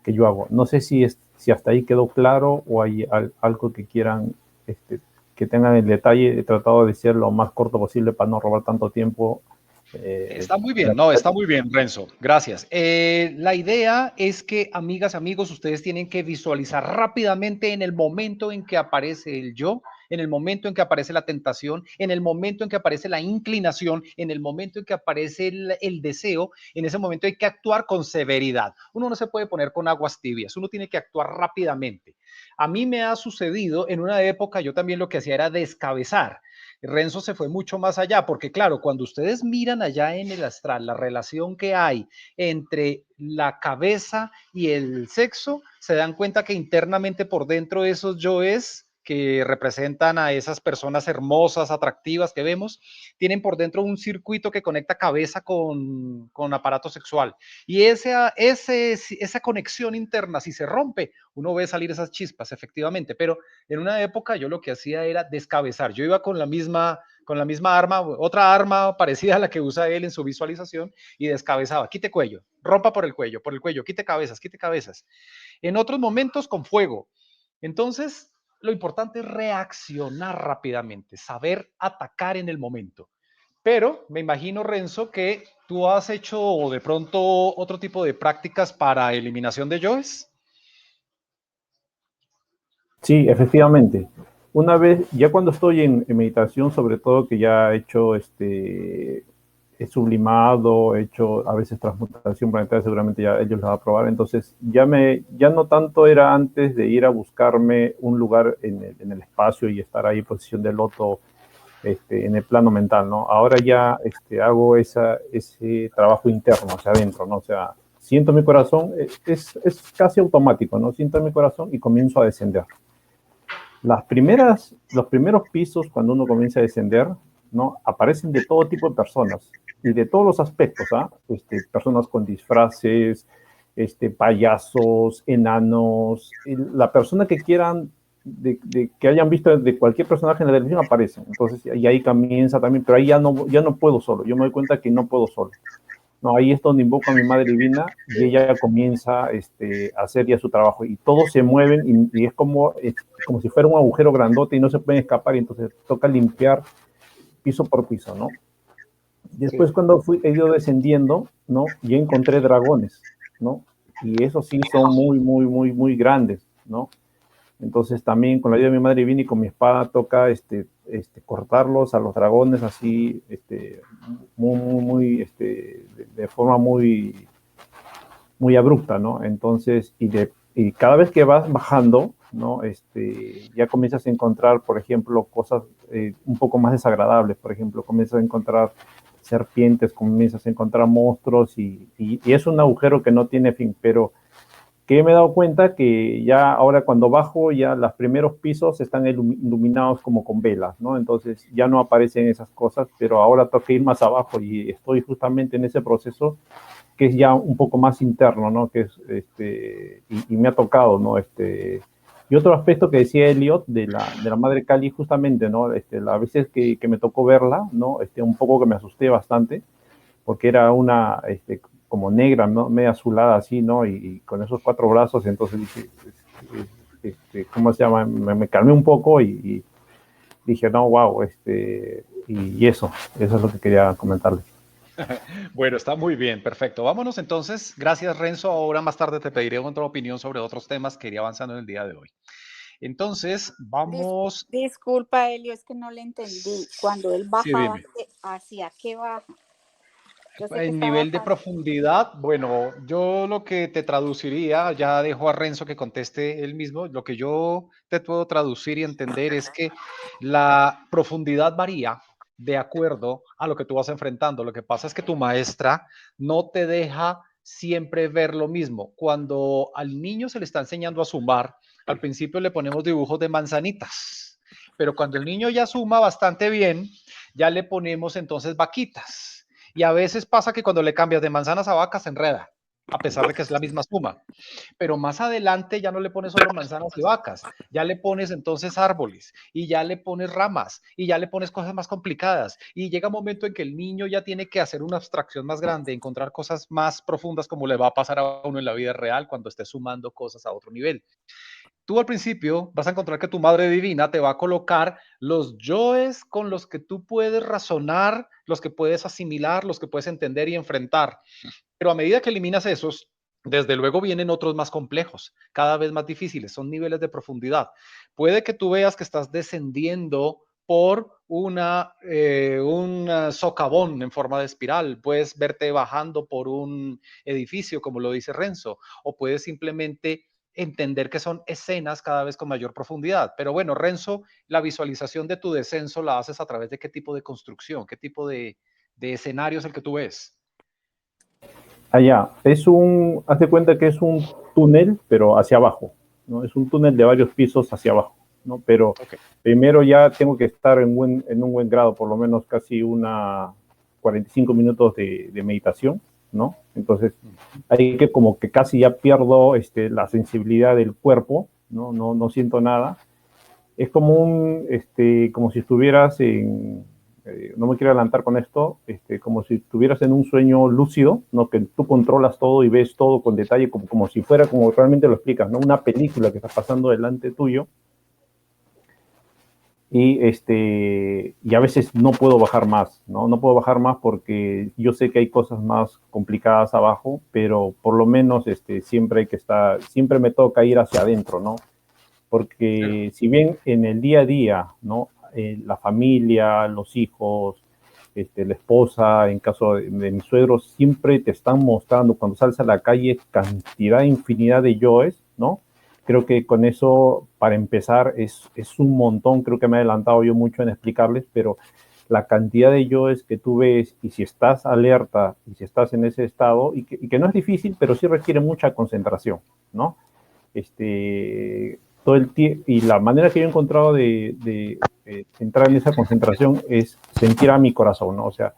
que yo hago. No sé si hasta ahí quedó claro o hay algo que quieran que tengan el detalle. He tratado de decir lo más corto posible para no robar tanto tiempo. Está muy bien, no, está muy bien, Renzo, gracias. La idea es que, amigas, amigos, ustedes tienen que visualizar rápidamente en el momento en que aparece el yo, en el momento en que aparece la tentación, en el momento en que aparece la inclinación, en el momento en que aparece el deseo, en ese momento hay que actuar con severidad. Uno no se puede poner con aguas tibias, uno tiene que actuar rápidamente. A mí me ha sucedido en una época, yo también lo que hacía era descabezar. Renzo se fue mucho más allá, porque claro, cuando ustedes miran allá en el astral la relación que hay entre la cabeza y el sexo, se dan cuenta que internamente por dentro esos yoes que representan a esas personas hermosas, atractivas que vemos, tienen por dentro un circuito que conecta cabeza con aparato sexual. Y esa conexión interna, si se rompe, uno ve salir esas chispas, efectivamente, pero en una época yo lo que hacía era descabezar. Yo iba con la misma arma, otra arma parecida a la que usa él en su visualización y descabezaba, quite cuello, rompa por el cuello, quite cabezas, quite cabezas. En otros momentos con fuego. Entonces, lo importante es reaccionar rápidamente, saber atacar en el momento. Pero me imagino, Renzo, que tú has hecho de pronto otro tipo de prácticas para eliminación de yoes. Sí, efectivamente. Una vez, ya cuando estoy en meditación, sobre todo que ya he hecho he sublimado, he hecho a veces transmutación planetaria, seguramente ya ellos lo van a probar. Entonces, ya no tanto era antes de ir a buscarme un lugar en el espacio y estar ahí en posición de loto en el plano mental, ¿no? Ahora ya hago ese trabajo interno, hacia adentro, ¿no? O sea, siento mi corazón, es casi automático, ¿no? Siento mi corazón y comienzo a descender. Los primeros pisos, cuando uno comienza a descender, ¿no? Aparecen de todo tipo de personas y de todos los aspectos, ¿ah? Personas con disfraces, payasos, enanos, la persona que quieran, que hayan visto de cualquier personaje en la televisión aparecen. Entonces, y ahí comienza también, pero ahí ya no puedo solo. Yo me doy cuenta que no puedo solo. No, ahí es donde invoco a mi madre divina y ella comienza a hacer ya su trabajo y todos se mueven y es como si fuera un agujero grandote y no se pueden escapar y entonces toca limpiar piso por piso, ¿no? Después Sí. cuando he ido descendiendo, ¿no? Yo encontré dragones, ¿no? Y esos sí son muy, muy, muy, muy grandes, ¿no? Entonces también con la ayuda de mi madre divina y con mi espada toca cortarlos a los dragones así, muy, muy, de forma muy, muy abrupta, ¿no? Entonces, y cada vez que vas bajando, ¿no? Ya comienzas a encontrar, por ejemplo, cosas un poco más desagradables. Por ejemplo, comienzas a encontrar serpientes, comienzas a encontrar monstruos y es un agujero que no tiene fin, pero que me he dado cuenta que ya ahora cuando bajo, ya los primeros pisos están iluminados como con velas, ¿no? Entonces ya no aparecen esas cosas, pero ahora tengo que ir más abajo y estoy justamente en ese proceso que es ya un poco más interno, ¿no? Que es, y me ha tocado, ¿no? Y otro aspecto que decía Elliot de la Madre Kali, justamente, ¿no? A veces que me tocó verla, ¿no? Un poco que me asusté bastante, porque era una, como negra, ¿no? Media azulada así, ¿no? Y con esos 4 brazos, entonces dije, ¿cómo se llama? Me calmé un poco y dije, no, wow, y eso es lo que quería comentarles. Bueno, está muy bien, perfecto. Vámonos entonces. Gracias, Renzo. Ahora más tarde te pediré otra opinión sobre otros temas que iría avanzando en el día de hoy. Entonces, vamos. Disculpa, Elio, es que no le entendí. Cuando él Sí, bajaba, dime. ¿hacia qué baja? Yo sé que En está nivel de bajando. profundidad, bueno, yo lo que te traduciría, ya dejo a Renzo que conteste él mismo, lo que yo te puedo traducir y entender es que la profundidad varía de acuerdo a lo que tú vas enfrentando. Lo que pasa es que tu maestra no te deja siempre ver lo mismo. Cuando al niño se le está enseñando a sumar, al principio le ponemos dibujos de manzanitas, pero cuando el niño ya suma bastante bien, ya le ponemos entonces vaquitas. Y a veces pasa que cuando le cambias de manzanas a vacas se enreda. a pesar de que es la misma suma. Pero más adelante ya no le pones solo manzanas y vacas, ya le pones entonces árboles, y ya le pones ramas, y ya le pones cosas más complicadas, y llega un momento en que el niño ya tiene que hacer una abstracción más grande, encontrar cosas más profundas como le va a pasar a uno en la vida real cuando esté sumando cosas a otro nivel. Tú al principio vas a encontrar que tu madre divina te va a colocar los yoes con los que tú puedes razonar, los que puedes asimilar, los que puedes entender y enfrentar. Pero a medida que eliminas esos, desde luego vienen otros más complejos, cada vez más difíciles, son niveles de profundidad. Puede que tú veas que estás descendiendo por un socavón en forma de espiral, puedes verte bajando por un edificio, como lo dice Renzo, o puedes simplemente entender que son escenas cada vez con mayor profundidad. Pero bueno, Renzo, la visualización de tu descenso la haces a través de qué tipo de construcción, qué tipo de escenario es el que tú ves. Allá, haz de cuenta que es un túnel, pero hacia abajo, ¿no? Es un túnel de varios pisos hacia abajo, ¿no? Pero Okay. primero ya tengo que estar en un buen grado, por lo menos casi 45 minutos de meditación, ¿no? Entonces, hay que como que casi ya pierdo la sensibilidad del cuerpo, ¿no? No siento nada. Es como si estuvieras no me quiero adelantar con esto, como si estuvieras en un sueño lúcido, ¿no? Que tú controlas todo y ves todo con detalle, como si fuera, como realmente lo explicas, ¿no? Una película que está pasando delante tuyo. Y a veces no puedo bajar más, ¿no? No puedo bajar más porque yo sé que hay cosas más complicadas abajo, pero por lo menos siempre me toca ir hacia adentro, ¿no? Porque si bien en el día a día, ¿no? La familia, los hijos, la esposa, en caso de mis suegros, siempre te están mostrando cuando sales a la calle cantidad, infinidad de yoes, ¿no? Creo que con eso, para empezar, es un montón. Creo que me he adelantado yo mucho en explicarles, pero la cantidad de yoes que tú ves y si estás alerta y si estás en ese estado, y que no es difícil, pero sí requiere mucha concentración, ¿no? Todo el y la manera que yo he encontrado de entrar en esa concentración es sentir a mi corazón, ¿no? O sea,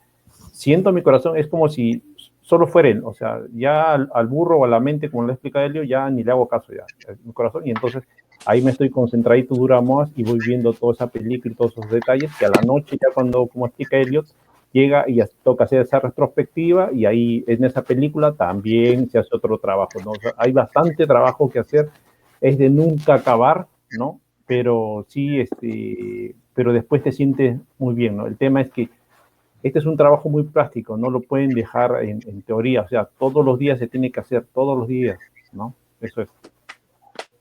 siento mi corazón, es como si solo fuera él, o sea, ya al burro o a la mente, como lo explica Helio, ya ni le hago caso ya, mi corazón, y entonces ahí me estoy concentradito, dura más, y voy viendo toda esa película y todos esos detalles, que a la noche ya cuando, como explica Elliot, llega y ya toca hacer esa retrospectiva, y ahí en esa película también se hace otro trabajo, ¿no? O sea, hay bastante trabajo que hacer, es de nunca acabar, ¿no? Pero sí, pero después te sientes muy bien, ¿no? El tema es que este es un trabajo muy práctico, no lo pueden dejar en teoría, o sea, todos los días se tiene que hacer, todos los días, ¿no? Eso es.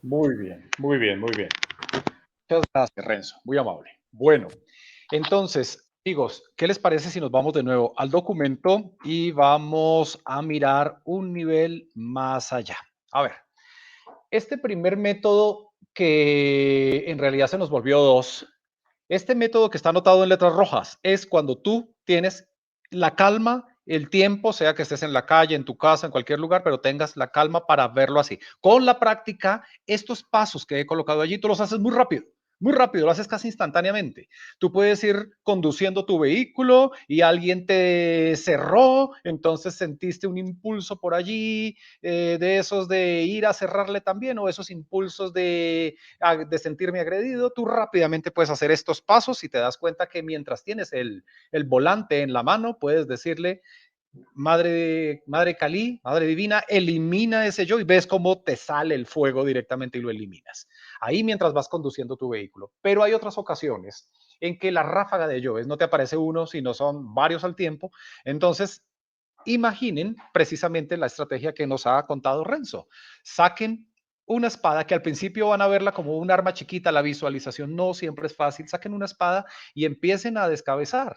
Muy bien, muy bien, muy bien. Muchas gracias, Renzo, muy amable. Bueno, entonces, amigos, ¿qué les parece si nos vamos de nuevo al documento y vamos a mirar un nivel más allá? A ver, este primer método que en realidad se nos volvió dos, este método que está anotado en letras rojas es cuando tú tienes la calma, el tiempo, sea que estés en la calle, en tu casa, en cualquier lugar, pero tengas la calma para verlo así. Con la práctica, estos pasos que he colocado allí, tú los haces muy rápido, lo haces casi instantáneamente. Tú puedes ir conduciendo tu vehículo y alguien te cerró, entonces sentiste un impulso por allí, de esos de ir a cerrarle también, o esos impulsos de sentirme agredido, tú rápidamente puedes hacer estos pasos y te das cuenta que mientras tienes el volante en la mano, puedes decirle, Madre Kali, Madre Divina, elimina ese yo y ves cómo te sale el fuego directamente y lo eliminas. Ahí mientras vas conduciendo tu vehículo. Pero hay otras ocasiones en que la ráfaga de yoes no te aparece uno, sino son varios al tiempo. Entonces, imaginen precisamente la estrategia que nos ha contado Renzo. Saquen una espada que al principio van a verla como un arma chiquita, la visualización no siempre es fácil, saquen una espada y empiecen a descabezar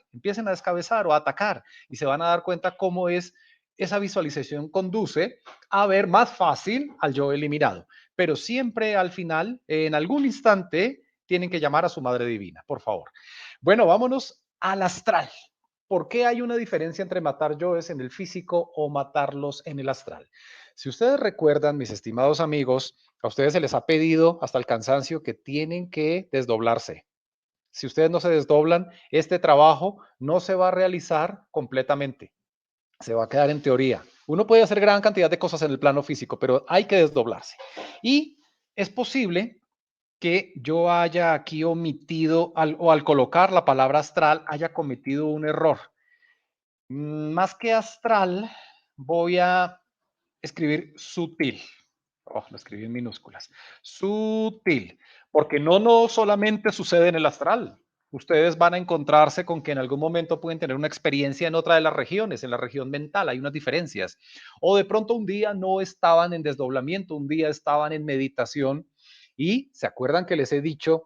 o a atacar y se van a dar cuenta cómo es esa visualización conduce a ver más fácil al yo eliminado, pero siempre al final, en algún instante, tienen que llamar a su madre divina, por favor. Bueno, vámonos al astral. ¿Por qué hay una diferencia entre matar yoes en el físico o matarlos en el astral? Si ustedes recuerdan, mis estimados amigos, a ustedes se les ha pedido hasta el cansancio que tienen que desdoblarse. Si ustedes no se desdoblan, este trabajo no se va a realizar completamente. Se va a quedar en teoría. Uno puede hacer gran cantidad de cosas en el plano físico, pero hay que desdoblarse. Y es posible que yo haya aquí omitido, o al colocar la palabra astral, haya cometido un error. Más que astral, voy a escribir sutil. Oh, lo escribí en minúsculas. Sutil. Porque no solamente sucede en el astral. Ustedes van a encontrarse con que en algún momento pueden tener una experiencia en otra de las regiones, en la región mental, hay unas diferencias. O de pronto un día no estaban en desdoblamiento, un día estaban en meditación y se acuerdan que les he dicho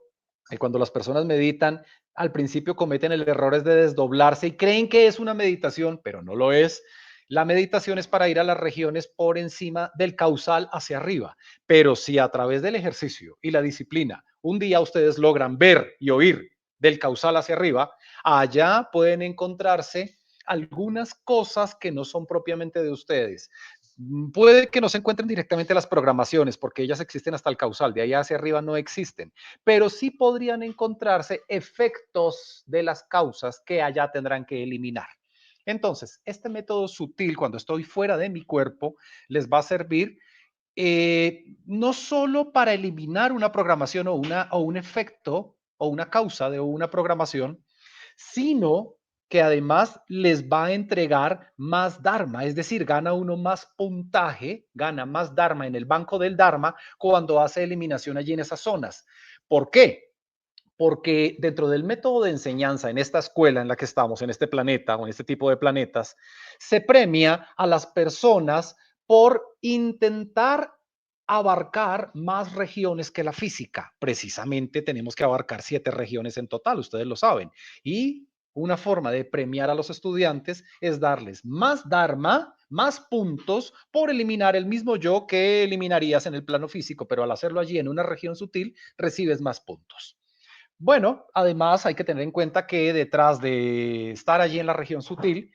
que cuando las personas meditan, al principio cometen el error de desdoblarse y creen que es una meditación, pero no lo es. La meditación es para ir a las regiones por encima del causal hacia arriba, pero si a través del ejercicio y la disciplina un día ustedes logran ver y oír del causal hacia arriba, allá pueden encontrarse algunas cosas que no son propiamente de ustedes. Puede que no se encuentren directamente las programaciones, porque ellas existen hasta el causal, de allá hacia arriba no existen, pero sí podrían encontrarse efectos de las causas que allá tendrán que eliminar. Entonces, este método sutil, cuando estoy fuera de mi cuerpo, les va a servir no solo para eliminar una programación o un efecto o una causa de una programación, sino que además les va a entregar más Dharma, es decir, gana uno más puntaje, gana más Dharma en el banco del Dharma cuando hace eliminación allí en esas zonas. ¿Por qué? Porque dentro del método de enseñanza en esta escuela en la que estamos, en este planeta o en este tipo de planetas, se premia a las personas por intentar abarcar más regiones que la física. Precisamente tenemos que abarcar 7 regiones en total, ustedes lo saben. Y una forma de premiar a los estudiantes es darles más Dharma, más puntos por eliminar el mismo yo que eliminarías en el plano físico, pero al hacerlo allí en una región sutil, recibes más puntos. Bueno, además hay que tener en cuenta que detrás de estar allí en la región sutil,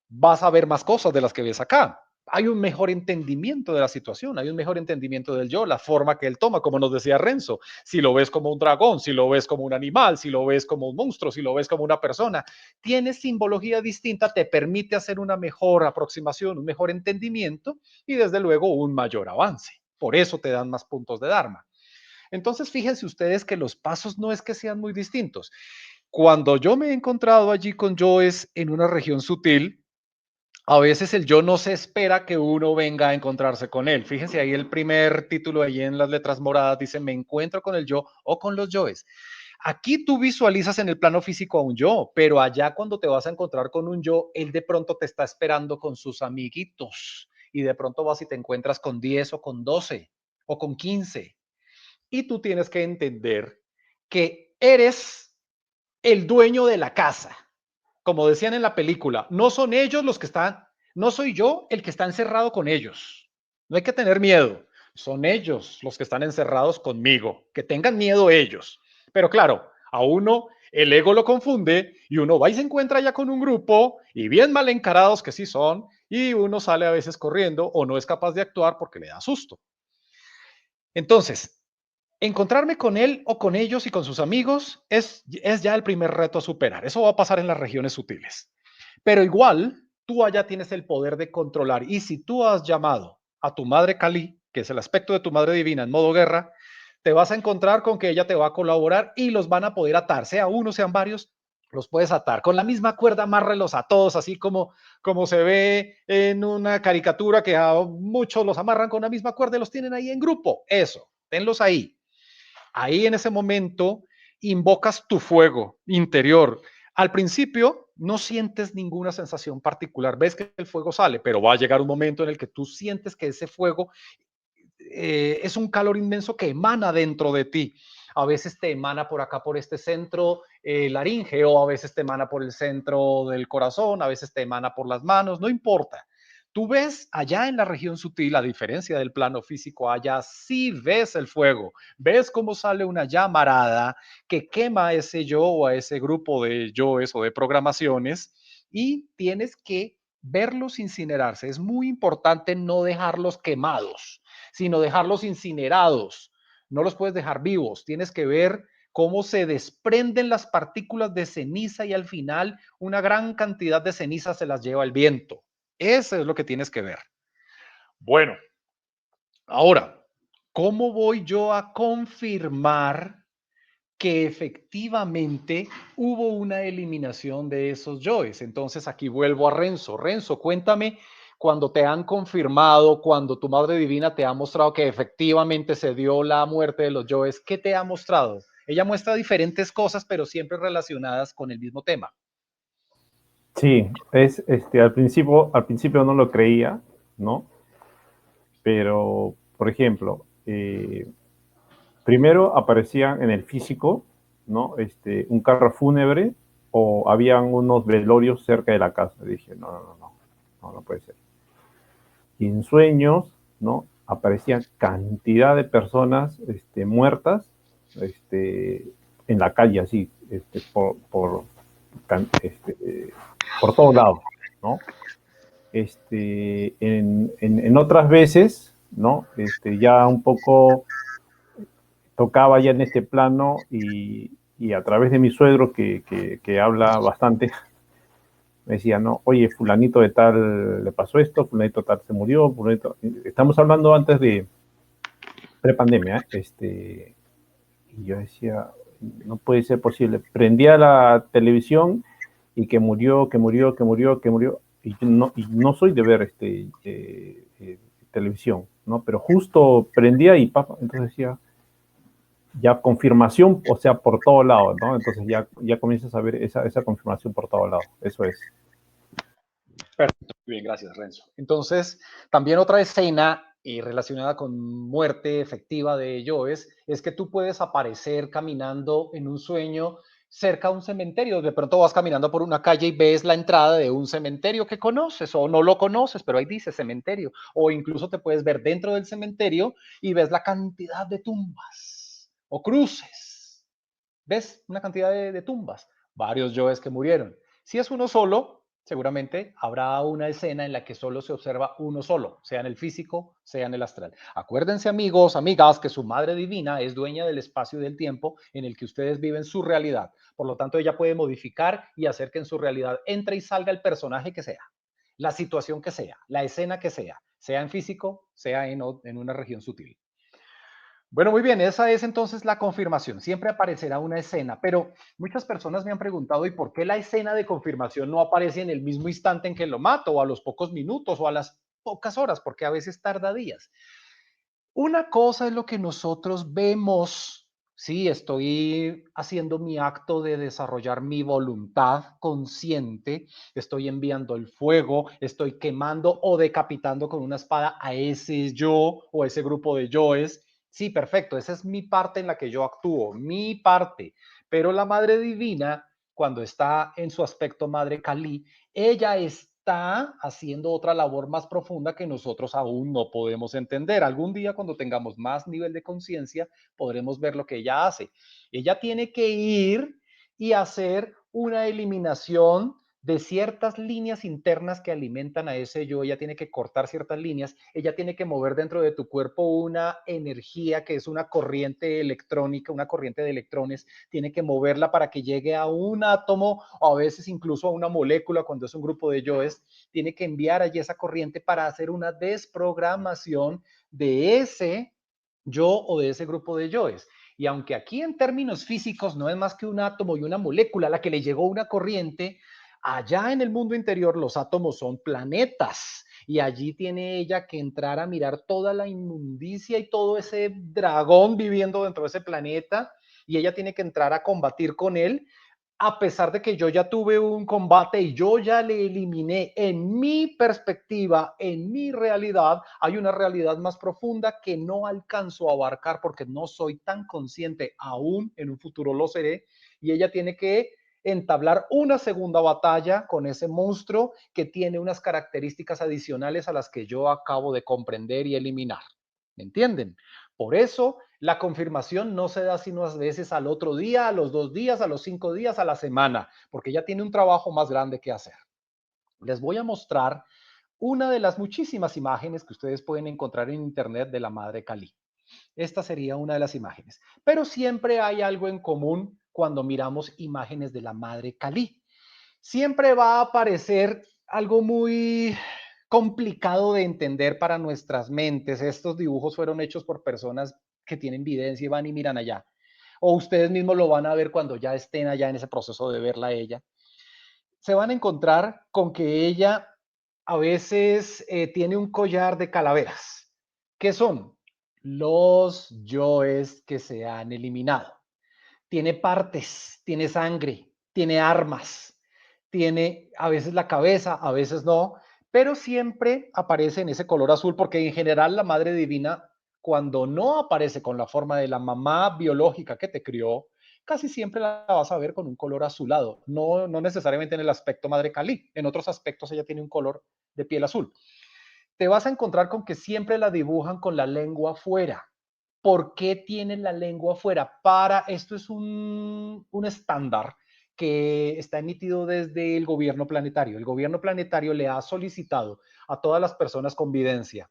vas a ver más cosas de las que ves acá. Hay un mejor entendimiento de la situación, hay un mejor entendimiento del yo, la forma que él toma, como nos decía Renzo, si lo ves como un dragón, si lo ves como un animal, si lo ves como un monstruo, si lo ves como una persona, tiene simbología distinta, te permite hacer una mejor aproximación, un mejor entendimiento y desde luego un mayor avance. Por eso te dan más puntos de Dharma. Entonces, fíjense ustedes que los pasos no es que sean muy distintos. Cuando yo me he encontrado allí con yoes en una región sutil, a veces el yo no se espera que uno venga a encontrarse con él. Fíjense ahí el primer título ahí en las letras moradas dice, me encuentro con el yo o con los yoes. Aquí tú visualizas en el plano físico a un yo, pero allá cuando te vas a encontrar con un yo, él de pronto te está esperando con sus amiguitos y de pronto vas y te encuentras con 10 o con 12 o con 15. Y tú tienes que entender que eres el dueño de la casa. Como decían en la película, no son ellos los que están, no soy yo el que está encerrado con ellos. No hay que tener miedo. Son ellos los que están encerrados conmigo. Que tengan miedo ellos. Pero claro, a uno el ego lo confunde y uno va y se encuentra ya con un grupo y bien mal encarados que sí son y uno sale a veces corriendo o no es capaz de actuar porque le da susto. Entonces, encontrarme con él o con ellos y con sus amigos es ya el primer reto a superar. Eso va a pasar en las regiones sutiles. Pero igual, tú allá tienes el poder de controlar. Y si tú has llamado a tu madre Kali, que es el aspecto de tu madre divina en modo guerra, te vas a encontrar con que ella te va a colaborar y los van a poder atar, sea uno, sean varios, los puedes atar. Con la misma cuerda, amárrelos a todos, así como se ve en una caricatura que a muchos los amarran con la misma cuerda y los tienen ahí en grupo. Eso, tenlos ahí. Ahí en ese momento invocas tu fuego interior. Al principio no sientes ninguna sensación particular, ves que el fuego sale, pero va a llegar un momento en el que tú sientes que ese fuego es un calor inmenso que emana dentro de ti. A veces te emana por acá, por este centro laríngeo, a veces te emana por el centro del corazón, a veces te emana por las manos, no importa. Tú ves allá en la región sutil, a diferencia del plano físico, allá sí ves el fuego, ves cómo sale una llamarada que quema a ese yo o a ese grupo de yoes o de programaciones y tienes que verlos incinerarse. Es muy importante no dejarlos quemados, sino dejarlos incinerados. No los puedes dejar vivos, tienes que ver cómo se desprenden las partículas de ceniza y al final una gran cantidad de ceniza se las lleva el viento. Eso es lo que tienes que ver. Bueno, ahora, ¿cómo voy yo a confirmar que efectivamente hubo una eliminación de esos yoes? Entonces aquí vuelvo a Renzo. Renzo, cuéntame cuando te han confirmado, cuando tu Madre Divina te ha mostrado que efectivamente se dio la muerte de los yoes, ¿qué te ha mostrado? Ella muestra diferentes cosas, pero siempre relacionadas con el mismo tema. Sí, al principio no lo creía, ¿no? Pero, por ejemplo, primero aparecían en el físico, ¿no? Un carro fúnebre o habían unos velorios cerca de la casa. Dije, no puede ser. Y en sueños, ¿no? Aparecían cantidad de personas muertas en la calle, así, por todos lados, ¿no? En otras veces, ¿no? Ya un poco tocaba ya en este plano y a través de mi suegro que habla bastante, me decía, no, oye, fulanito de tal le pasó esto, fulanito tal se murió, fulanito... Estamos hablando antes de prepandemia, y yo decía, no puede ser posible. Prendía la televisión y que murió, y no soy de ver televisión, ¿no? Pero justo prendía y papá, entonces decía, ya confirmación, o sea, por todo lado, ¿no? Entonces ya comienzas a ver esa confirmación por todo lado, eso es. Perfecto, muy bien, gracias, Renzo. Entonces, también otra escena relacionada con muerte efectiva de Joes es que tú puedes aparecer caminando en un sueño cerca a un cementerio. De pronto vas caminando por una calle y ves la entrada de un cementerio que conoces o no lo conoces, pero ahí dice cementerio. O incluso te puedes ver dentro del cementerio y ves la cantidad de tumbas o cruces. ¿Ves? Una cantidad de tumbas. Varios Joes que murieron. Si es uno solo, seguramente habrá una escena en la que solo se observa uno solo, sea en el físico, sea en el astral. Acuérdense, amigos, amigas, que su Madre Divina es dueña del espacio y del tiempo en el que ustedes viven su realidad. Por lo tanto, ella puede modificar y hacer que en su realidad entre y salga el personaje que sea, la situación que sea, la escena que sea en físico, sea en una región sutil. Bueno, muy bien, esa es entonces la confirmación. Siempre aparecerá una escena, pero muchas personas me han preguntado, ¿y por qué la escena de confirmación no aparece en el mismo instante en que lo mato, o a los pocos minutos, o a las pocas horas? Porque a veces tarda días. Una cosa es lo que nosotros vemos. Sí, estoy haciendo mi acto de desarrollar mi voluntad consciente, estoy enviando el fuego, estoy quemando o decapitando con una espada a ese yo o ese grupo de yoes. Sí, perfecto, esa es mi parte en la que yo actúo, mi parte. Pero la Madre Divina, cuando está en su aspecto Madre Kali, ella está haciendo otra labor más profunda que nosotros aún no podemos entender. Algún día, cuando tengamos más nivel de conciencia, podremos ver lo que ella hace. Ella tiene que ir y hacer una eliminación de ciertas líneas internas que alimentan a ese yo. Ella tiene que cortar ciertas líneas. Ella tiene que mover dentro de tu cuerpo una energía que es una corriente electrónica, una corriente de electrones. Tiene que moverla para que llegue a un átomo o a veces incluso a una molécula cuando es un grupo de yoes. Tiene que enviar allí esa corriente para hacer una desprogramación de ese yo o de ese grupo de yoes. Y aunque aquí en términos físicos no es más que un átomo y una molécula a la que le llegó una corriente, allá en el mundo interior los átomos son planetas y allí tiene ella que entrar a mirar toda la inmundicia y todo ese dragón viviendo dentro de ese planeta y ella tiene que entrar a combatir con él, a pesar de que yo ya tuve un combate y yo ya le eliminé. En mi perspectiva, en mi realidad, hay una realidad más profunda que no alcanzo a abarcar porque no soy tan consciente aún, en un futuro lo seré, y ella tiene que entablar una segunda batalla con ese monstruo que tiene unas características adicionales a las que yo acabo de comprender y eliminar. ¿Me entienden? Por eso la confirmación no se da sino a veces al otro día, a los 2 días, a los 5 días, a la semana, porque ya tiene un trabajo más grande que hacer. Les voy a mostrar una de las muchísimas imágenes que ustedes pueden encontrar en internet de la Madre Kali. Esta sería una de las imágenes. Pero siempre hay algo en común cuando miramos imágenes de la Madre Kali. Siempre va a aparecer algo muy complicado de entender para nuestras mentes. Estos dibujos fueron hechos por personas que tienen evidencia y van y miran allá. O ustedes mismos lo van a ver cuando ya estén allá en ese proceso de verla a ella. Se van a encontrar con que ella a veces tiene un collar de calaveras. ¿Qué son? Los yoes que se han eliminado. Tiene partes, tiene sangre, tiene armas, tiene a veces la cabeza, a veces no, pero siempre aparece en ese color azul porque en general la Madre Divina, cuando no aparece con la forma de la mamá biológica que te crió, casi siempre la vas a ver con un color azulado, no necesariamente en el aspecto Madre Kali, en otros aspectos ella tiene un color de piel azul. Te vas a encontrar con que siempre la dibujan con la lengua afuera. ¿Por qué tienen la lengua afuera? Esto es un estándar que está emitido desde el gobierno planetario. El gobierno planetario le ha solicitado a todas las personas con videncia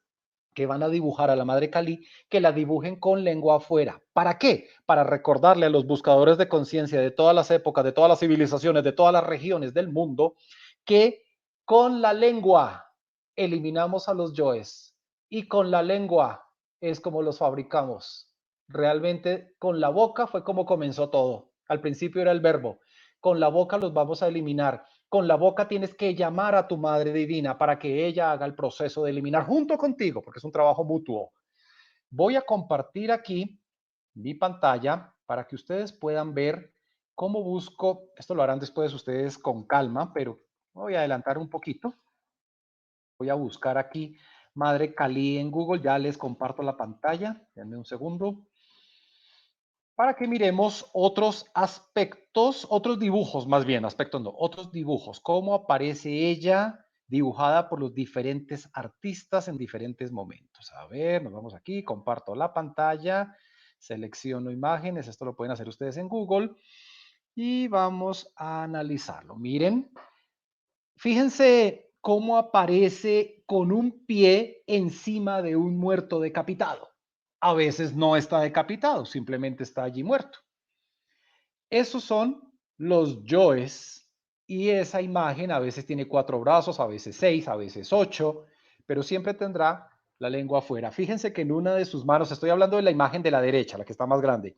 que van a dibujar a la Madre Kali, que la dibujen con lengua afuera. ¿Para qué? Para recordarle a los buscadores de conciencia de todas las épocas, de todas las civilizaciones, de todas las regiones del mundo, que con la lengua eliminamos a los yoes y con la lengua es como los fabricamos. Realmente con la boca fue como comenzó todo. Al principio era el verbo. Con la boca los vamos a eliminar. Con la boca tienes que llamar a tu Madre Divina para que ella haga el proceso de eliminar junto contigo, porque es un trabajo mutuo. Voy a compartir aquí mi pantalla para que ustedes puedan ver cómo busco. Esto lo harán después ustedes con calma, pero voy a adelantar un poquito. Voy a buscar aquí Madre Kali en Google. Ya les comparto la pantalla. Denme un segundo para que miremos otros aspectos, otros dibujos más bien, aspectos no, otros dibujos, cómo aparece ella dibujada por los diferentes artistas en diferentes momentos. A ver, nos vamos aquí, comparto la pantalla, selecciono imágenes, esto lo pueden hacer ustedes en Google y vamos a analizarlo. Miren, fíjense cómo aparece con un pie encima de un muerto decapitado. A veces no está decapitado, simplemente está allí muerto. Esos son los yoes y esa imagen a veces tiene 4 brazos, a veces 6, a veces 8, pero siempre tendrá la lengua afuera. Fíjense que en una de sus manos, estoy hablando de la imagen de la derecha, la que está más grande.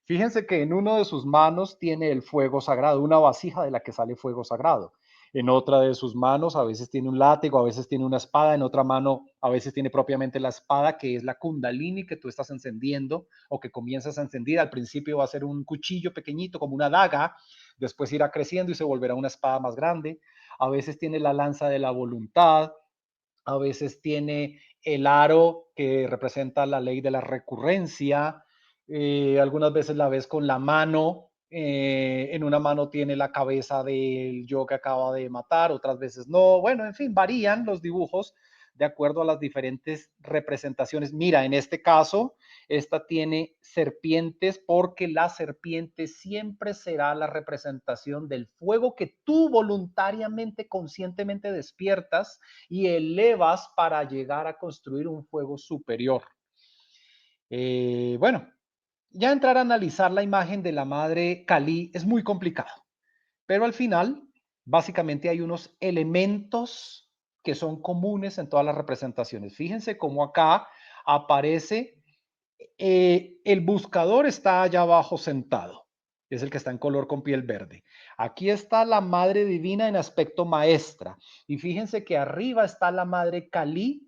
Fíjense que en una de sus manos tiene el fuego sagrado, una vasija de la que sale fuego sagrado. En otra de sus manos a veces tiene un látigo, a veces tiene una espada, en otra mano a veces tiene propiamente la espada, que es la kundalini que tú estás encendiendo o que comienzas a encender. Al principio va a ser un cuchillo pequeñito como una daga, después irá creciendo y se volverá una espada más grande. A veces tiene la lanza de la voluntad, a veces tiene el aro que representa la ley de la recurrencia, algunas veces la ves con la mano, en una mano tiene la cabeza del yo que acaba de matar, otras veces no, bueno, en fin, varían los dibujos de acuerdo a las diferentes representaciones. Mira, en este caso, esta tiene serpientes porque la serpiente siempre será la representación del fuego que tú voluntariamente, conscientemente despiertas y elevas para llegar a construir un fuego superior. Bueno, ya entrar a analizar la imagen de la Madre Kali es muy complicado, pero al final, básicamente hay unos elementos que son comunes en todas las representaciones. Fíjense cómo acá aparece el buscador está allá abajo sentado, es el que está en color con piel verde. Aquí está la Madre Divina en aspecto maestra. Y fíjense que arriba está la Madre Kali,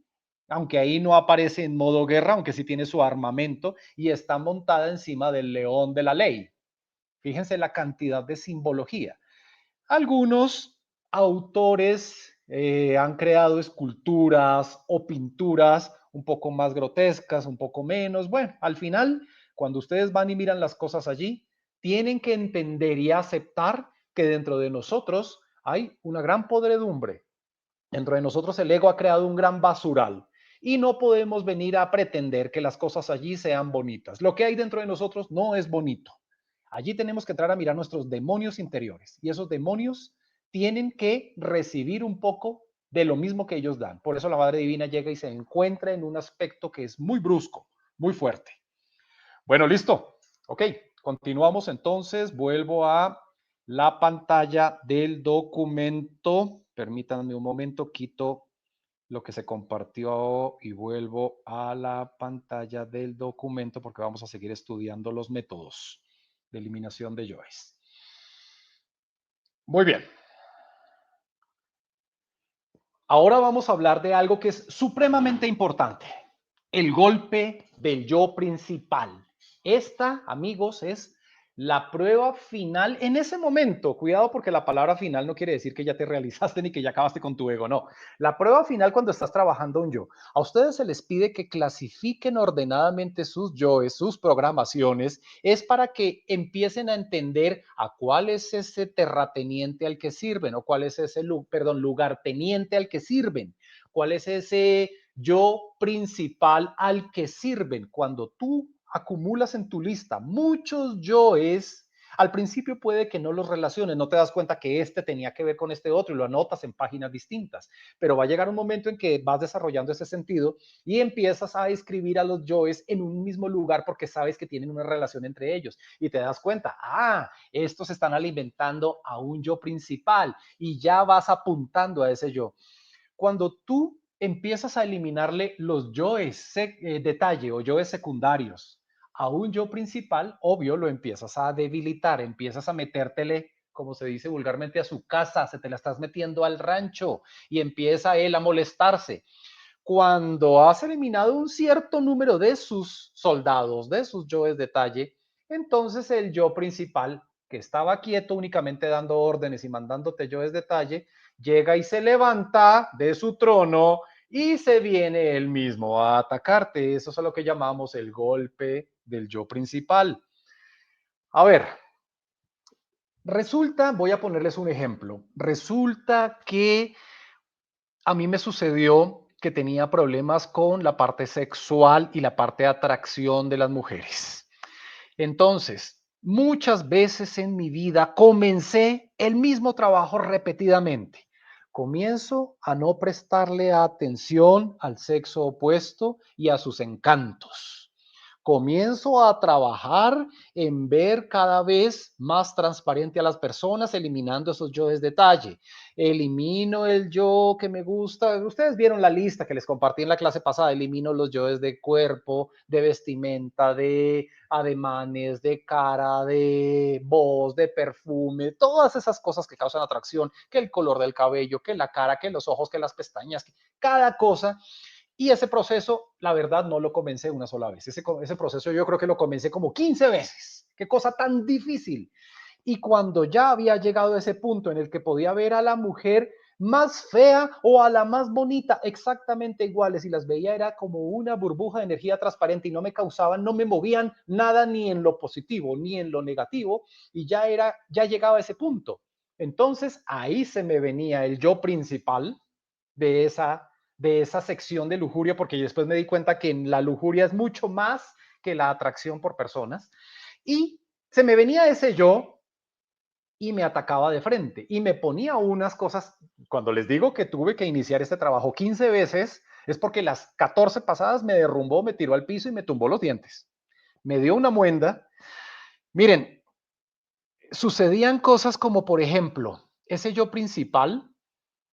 aunque ahí no aparece en modo guerra, aunque sí tiene su armamento, y está montada encima del león de la ley. Fíjense la cantidad de simbología. Algunos autores han creado esculturas o pinturas un poco más grotescas, un poco menos. Bueno, al final, cuando ustedes van y miran las cosas allí, tienen que entender y aceptar que dentro de nosotros hay una gran podredumbre. Dentro de nosotros el ego ha creado un gran basural y no podemos venir a pretender que las cosas allí sean bonitas. Lo que hay dentro de nosotros no es bonito. Allí tenemos que entrar a mirar nuestros demonios interiores y esos demonios tienen que recibir un poco de lo mismo que ellos dan. Por eso la Madre Divina llega y se encuentra en un aspecto que es muy brusco, muy fuerte. Bueno, listo. Ok, continuamos entonces. Vuelvo a la pantalla del documento. Permítanme un momento, quito lo que se compartió y vuelvo a la pantalla del documento porque vamos a seguir estudiando los métodos de eliminación de yoes. Muy bien. Ahora vamos a hablar de algo que es supremamente importante, el golpe del yo principal. Esta, amigos, es la prueba final en ese momento. Cuidado porque la palabra final no quiere decir que ya te realizaste ni que ya acabaste con tu ego, no. La prueba final cuando estás trabajando un yo. A ustedes se les pide que clasifiquen ordenadamente sus yoes, sus programaciones, es para que empiecen a entender a cuál es ese terrateniente al que sirven o cuál es ese, lugarteniente al que sirven, cuál es ese yo principal al que sirven. Cuando tú acumulas en tu lista muchos yoes, al principio puede que no los relaciones, no te das cuenta que este tenía que ver con este otro y lo anotas en páginas distintas, pero va a llegar un momento en que vas desarrollando ese sentido y empiezas a escribir a los yoes en un mismo lugar porque sabes que tienen una relación entre ellos y te das cuenta, estos están alimentando a un yo principal y ya vas apuntando a ese yo. Cuando tú empiezas a eliminarle los yoes detalle o yoes secundarios a un yo principal, obvio, lo empiezas a debilitar, empiezas a metértele, como se dice vulgarmente, a su casa, se te la estás metiendo al rancho y empieza él a molestarse. Cuando has eliminado un cierto número de sus soldados, de sus yoes detalle, entonces el yo principal, que estaba quieto únicamente dando órdenes y mandándote yoes detalle, llega y se levanta de su trono y se viene él mismo a atacarte. Eso es lo que llamamos el golpe del yo principal. A ver, resulta, voy a ponerles un ejemplo. Resulta que a mí me sucedió que tenía problemas con la parte sexual y la parte de atracción de las mujeres. Entonces, muchas veces en mi vida comencé el mismo trabajo repetidamente. Comienzo a no prestarle atención al sexo opuesto y a sus encantos. Comienzo a trabajar en ver cada vez más transparente a las personas, eliminando esos yoes detalle. Elimino el yo que me gusta. Ustedes vieron la lista que les compartí en la clase pasada. Elimino los yoes de cuerpo, de vestimenta, de ademanes, de cara, de voz, de perfume, todas esas cosas que causan atracción, que el color del cabello, que la cara, que los ojos, que las pestañas, que cada cosa. Y ese proceso, la verdad, no lo comencé una sola vez. Ese proceso yo creo que lo comencé como 15 veces. Qué cosa tan difícil. Y cuando ya había llegado a ese punto en el que podía ver a la mujer más fea o a la más bonita exactamente iguales y las veía, era como una burbuja de energía transparente y no me causaban, no me movían nada ni en lo positivo ni en lo negativo, y ya llegaba a ese punto. Entonces ahí se me venía el yo principal de esa sección de lujuria, porque después me di cuenta que la lujuria es mucho más que la atracción por personas, y se me venía ese yo y me atacaba de frente y me ponía unas cosas. Cuando les digo que tuve que iniciar este trabajo 15 veces, es porque las 14 pasadas me derrumbó, me tiró al piso y me tumbó los dientes. Me dio una muenda. Miren, sucedían cosas como, por ejemplo, ese yo principal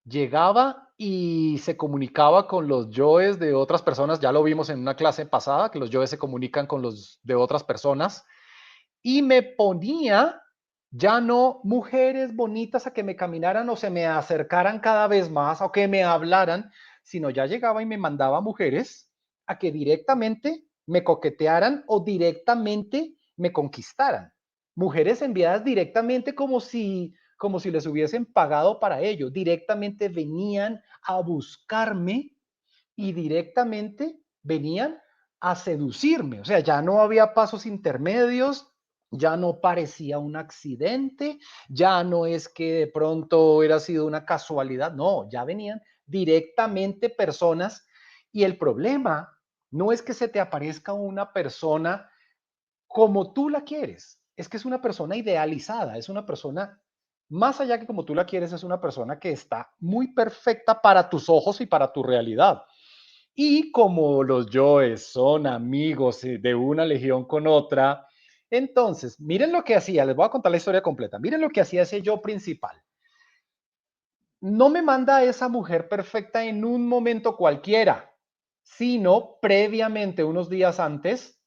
llegaba y se comunicaba con los yoes de otras personas. Ya lo vimos en una clase pasada, que los yoes se comunican con los de otras personas. Y me ponía ya no mujeres bonitas a que me caminaran o se me acercaran cada vez más o que me hablaran, sino ya llegaba y me mandaba mujeres a que directamente me coquetearan o directamente me conquistaran. Mujeres enviadas directamente como si les hubiesen pagado para ello. Directamente venían a buscarme y directamente venían a seducirme. O sea, ya no había pasos intermedios, ya no parecía un accidente, ya no es que de pronto hubiera sido una casualidad, no, ya venían directamente personas. Y el problema no es que se te aparezca una persona como tú la quieres, es que es una persona idealizada, es una persona más allá que como tú la quieres, es una persona que está muy perfecta para tus ojos y para tu realidad. Y como los yoes son amigos de una legión con otra, entonces, miren lo que hacía, les voy a contar la historia completa, miren lo que hacía ese yo principal. no me manda a esa mujer perfecta en un momento cualquiera, sino previamente, unos días antes,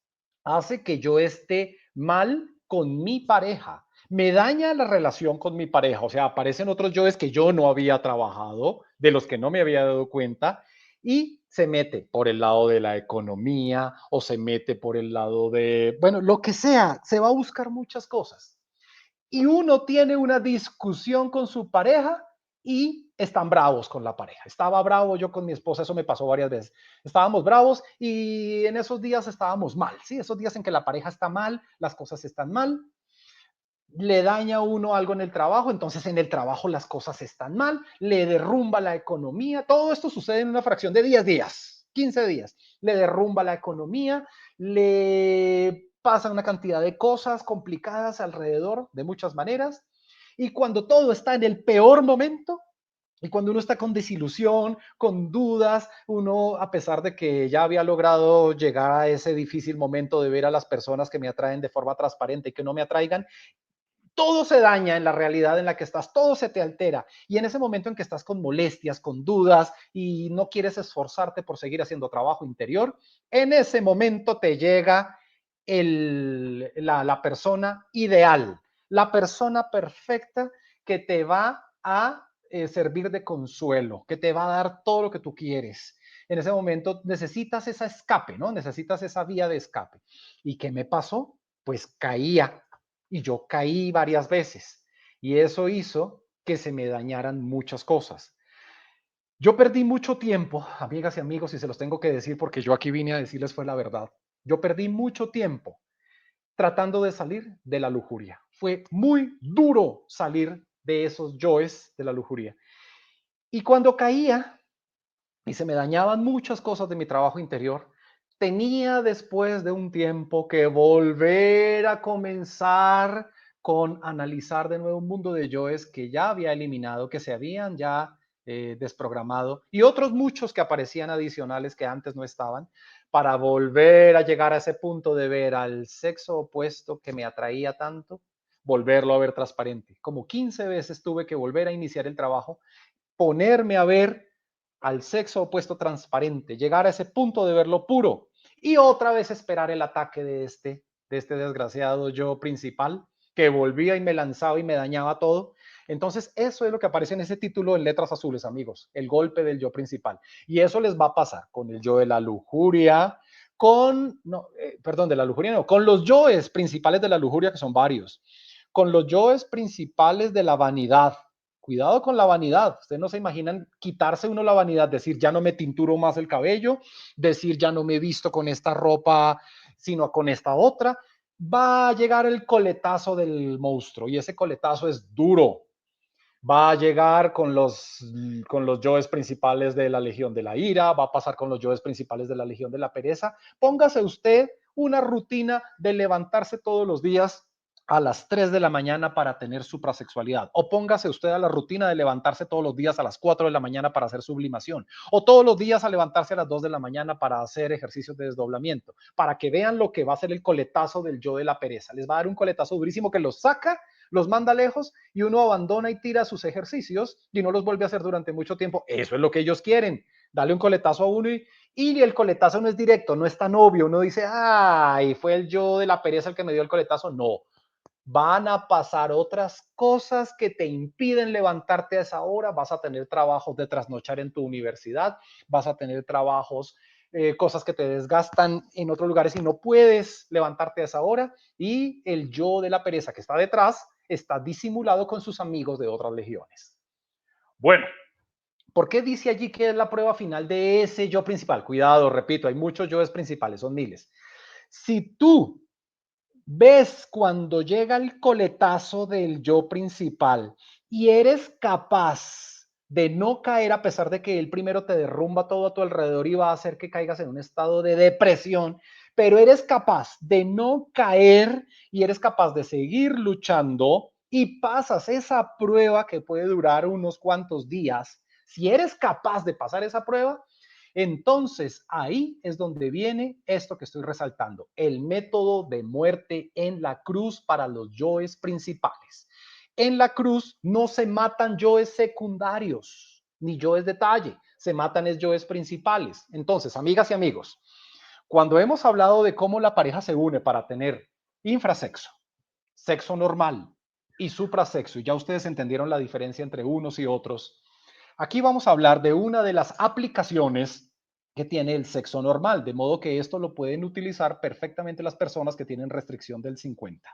hace que yo esté mal con mi pareja. Me daña la relación con mi pareja, o sea, aparecen otros yoes que yo no había trabajado, de los que no me había dado cuenta, y se mete por el lado de la economía o se mete por el lado de, bueno, lo que sea, se va a buscar muchas cosas. Y uno tiene una discusión con su pareja y están bravos con la pareja. Estaba bravo yo con mi esposa, eso me pasó varias veces. Estábamos bravos y en esos días estábamos mal, ¿sí? Esos días en que la pareja está mal, las cosas están mal, le daña a uno algo en el trabajo, entonces en el trabajo las cosas están mal, le derrumba la economía, todo esto sucede en una fracción de 10 días, 15 días, le derrumba la economía, le pasa una cantidad de cosas complicadas alrededor de muchas maneras, y cuando todo está en el peor momento, y cuando uno está con desilusión, con dudas, uno, a pesar de que ya había logrado llegar a ese difícil momento de ver a las personas que me atraen de forma transparente y que no me atraigan, todo se daña en la realidad en la que estás, todo se te altera. Y en ese momento en que estás con molestias, con dudas y no quieres esforzarte por seguir haciendo trabajo interior, en ese momento te llega la persona ideal, la persona perfecta que te va a servir de consuelo, que te va a dar todo lo que tú quieres. En ese momento necesitas esa escape, ¿no? Necesitas esa vía de escape. ¿Y qué me pasó? Pues caía y yo caí varias veces y eso hizo que se me dañaran muchas cosas. Yo perdí mucho tiempo, amigas y amigos, y se los tengo que decir porque yo aquí vine a decirles fue la verdad. Yo perdí mucho tiempo tratando de salir de la lujuria. Fue muy duro salir de esos yoes de la lujuria. Y cuando caía y se me dañaban muchas cosas de mi trabajo interior, tenía después de un tiempo que volver a comenzar con analizar de nuevo un mundo de yoes que ya había eliminado, que se habían ya desprogramado y otros muchos que aparecían adicionales que antes no estaban, para volver a llegar a ese punto de ver al sexo opuesto que me atraía tanto, volverlo a ver transparente. Como 15 veces tuve que volver a iniciar el trabajo, ponerme a ver al sexo opuesto transparente, llegar a ese punto de verlo puro y otra vez esperar el ataque de este desgraciado yo principal que volvía y me lanzaba y me dañaba todo. Entonces, eso es lo que aparece en ese título en letras azules, amigos, el golpe del yo principal. Y eso les va a pasar con el yo de la lujuria, de la lujuria no, con los yoes principales de la lujuria, que son varios, con los yoes principales de la vanidad. Cuidado con la vanidad. Ustedes no se imaginan quitarse uno la vanidad, decir ya no me tinturo más el cabello, decir ya no me visto con esta ropa, sino con esta otra. Va a llegar el coletazo del monstruo y ese coletazo es duro. Va a llegar con los yoes principales de la Legión de la Ira, va a pasar con los yoes principales de la Legión de la Pereza. Póngase usted una rutina de levantarse todos los días a las 3 de la mañana para tener suprasexualidad. O póngase usted a la rutina de levantarse todos los días a las 4 de la mañana para hacer sublimación. O todos los días a levantarse a las 2 de la mañana para hacer ejercicios de desdoblamiento. Para que vean lo que va a ser el coletazo del yo de la pereza. Les va a dar un coletazo durísimo que los saca, los manda lejos y uno abandona y tira sus ejercicios y no los vuelve a hacer durante mucho tiempo. Eso es lo que ellos quieren. Dale un coletazo a uno y el coletazo no es directo, no es tan obvio. Uno dice, ay, fue el yo de la pereza el que me dio el coletazo. No. Van a pasar otras cosas que te impiden levantarte a esa hora. Vas a tener trabajos de trasnochar en tu universidad, vas a tener trabajos, cosas que te desgastan en otros lugares y no puedes levantarte a esa hora. Y el yo de la pereza que está detrás está disimulado con sus amigos de otras legiones. Bueno, ¿por qué dice allí que es la prueba final de ese yo principal? Cuidado, repito, hay muchos yoes principales, son miles. Si tú ves cuando llega el coletazo del yo principal y eres capaz de no caer a pesar de que él primero te derrumba todo a tu alrededor y va a hacer que caigas en un estado de depresión, pero eres capaz de no caer y eres capaz de seguir luchando y pasas esa prueba que puede durar unos cuantos días. Si eres capaz de pasar esa prueba, entonces, ahí es donde viene esto que estoy resaltando, el método de muerte en la cruz para los yoes principales. en la cruz no se matan yoes secundarios, ni yoes detalle, se matan es yoes principales. Entonces, amigas y amigos, cuando hemos hablado de cómo la pareja se une para tener infrasexo, sexo normal y suprasexo, y ya ustedes entendieron la diferencia entre unos y otros, aquí vamos a hablar de una de las aplicaciones que tiene el sexo normal, de modo que esto lo pueden utilizar perfectamente las personas que tienen restricción del 50.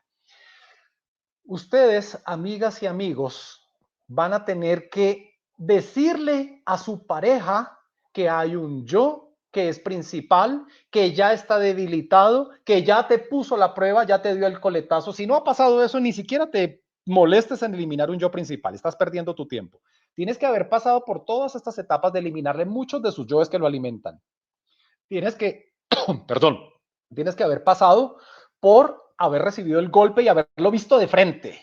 Ustedes, amigas y amigos, van a tener que decirle a su pareja que hay un yo que es principal, que ya está debilitado, que ya te puso la prueba, ya te dio el coletazo. Si no ha pasado eso, ni siquiera te molestes en eliminar un yo principal, estás perdiendo tu tiempo. Tienes que haber pasado por todas estas etapas de eliminarle muchos de sus yoes que lo alimentan. Tienes que, perdón, tienes que haber pasado por haber recibido el golpe y haberlo visto de frente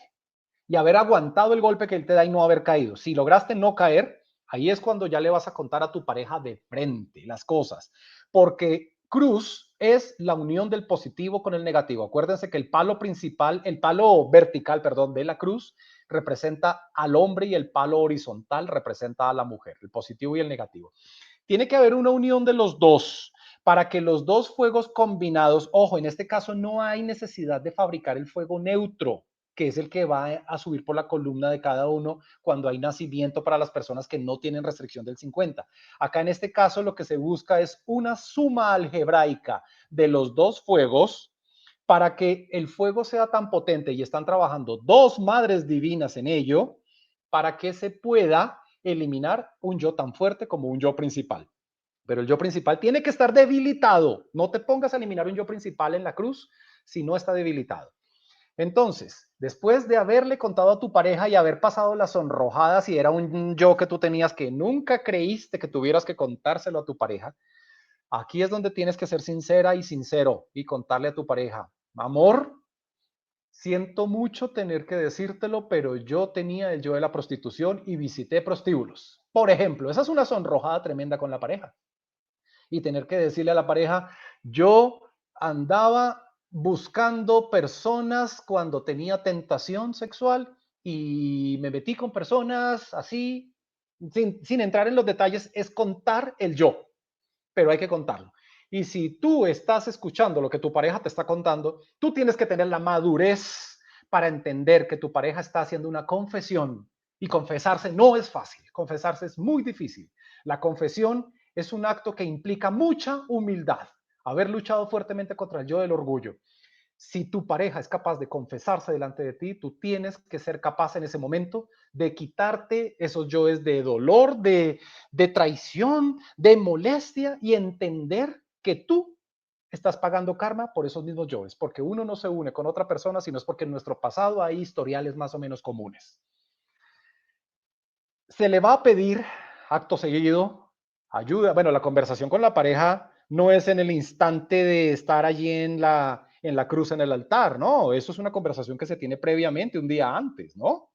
y haber aguantado el golpe que él te da y no haber caído. Si lograste no caer, ahí es cuando ya le vas a contar a tu pareja de frente las cosas, porque cruz es la unión del positivo con el negativo. Acuérdense que el palo principal, el palo vertical, perdón, de la cruz representa al hombre y el palo horizontal representa a la mujer, el positivo y el negativo. Tiene que haber una unión de los dos para que los dos fuegos combinados, ojo, en este caso no hay necesidad de fabricar el fuego neutro, que es el que va a subir por la columna de cada uno cuando hay nacimiento para las personas que no tienen restricción del 50. Acá en este caso lo que se busca es una suma algebraica de los dos fuegos para que el fuego sea tan potente, y están trabajando dos madres divinas en ello, para que se pueda eliminar un yo tan fuerte como un yo principal. Pero el yo principal tiene que estar debilitado. No te pongas a eliminar un yo principal en la cruz si no está debilitado. Entonces, después de haberle contado a tu pareja y haber pasado la sonrojada si era un yo que tú tenías que nunca creíste que tuvieras que contárselo a tu pareja, aquí es donde tienes que ser sincera y sincero y contarle a tu pareja, amor, siento mucho tener que decírtelo, pero yo tenía el yo de la prostitución y visité prostíbulos. Por ejemplo, esa es una sonrojada tremenda con la pareja. Y tener que decirle a la pareja, yo andaba buscando personas cuando tenía tentación sexual y me metí con personas así, sin entrar en los detalles, es contar el yo, pero hay que contarlo. Y si tú estás escuchando lo que tu pareja te está contando, tú tienes que tener la madurez para entender que tu pareja está haciendo una confesión. Y confesarse no es fácil, confesarse es muy difícil. La confesión es un acto que implica mucha humildad, haber luchado fuertemente contra el yo del orgullo. Si tu pareja es capaz de confesarse delante de ti, tú tienes que ser capaz en ese momento de quitarte esos yoes de dolor, de traición, de molestia y entender que tú estás pagando karma por esos mismos yoes, porque uno no se une con otra persona, sino es porque en nuestro pasado hay historiales más o menos comunes. Se le va a pedir acto seguido ayuda. Bueno, la conversación con la pareja no es en el instante de estar allí en la cruz, en el altar, no, eso es una conversación que se tiene previamente, un día antes, ¿no?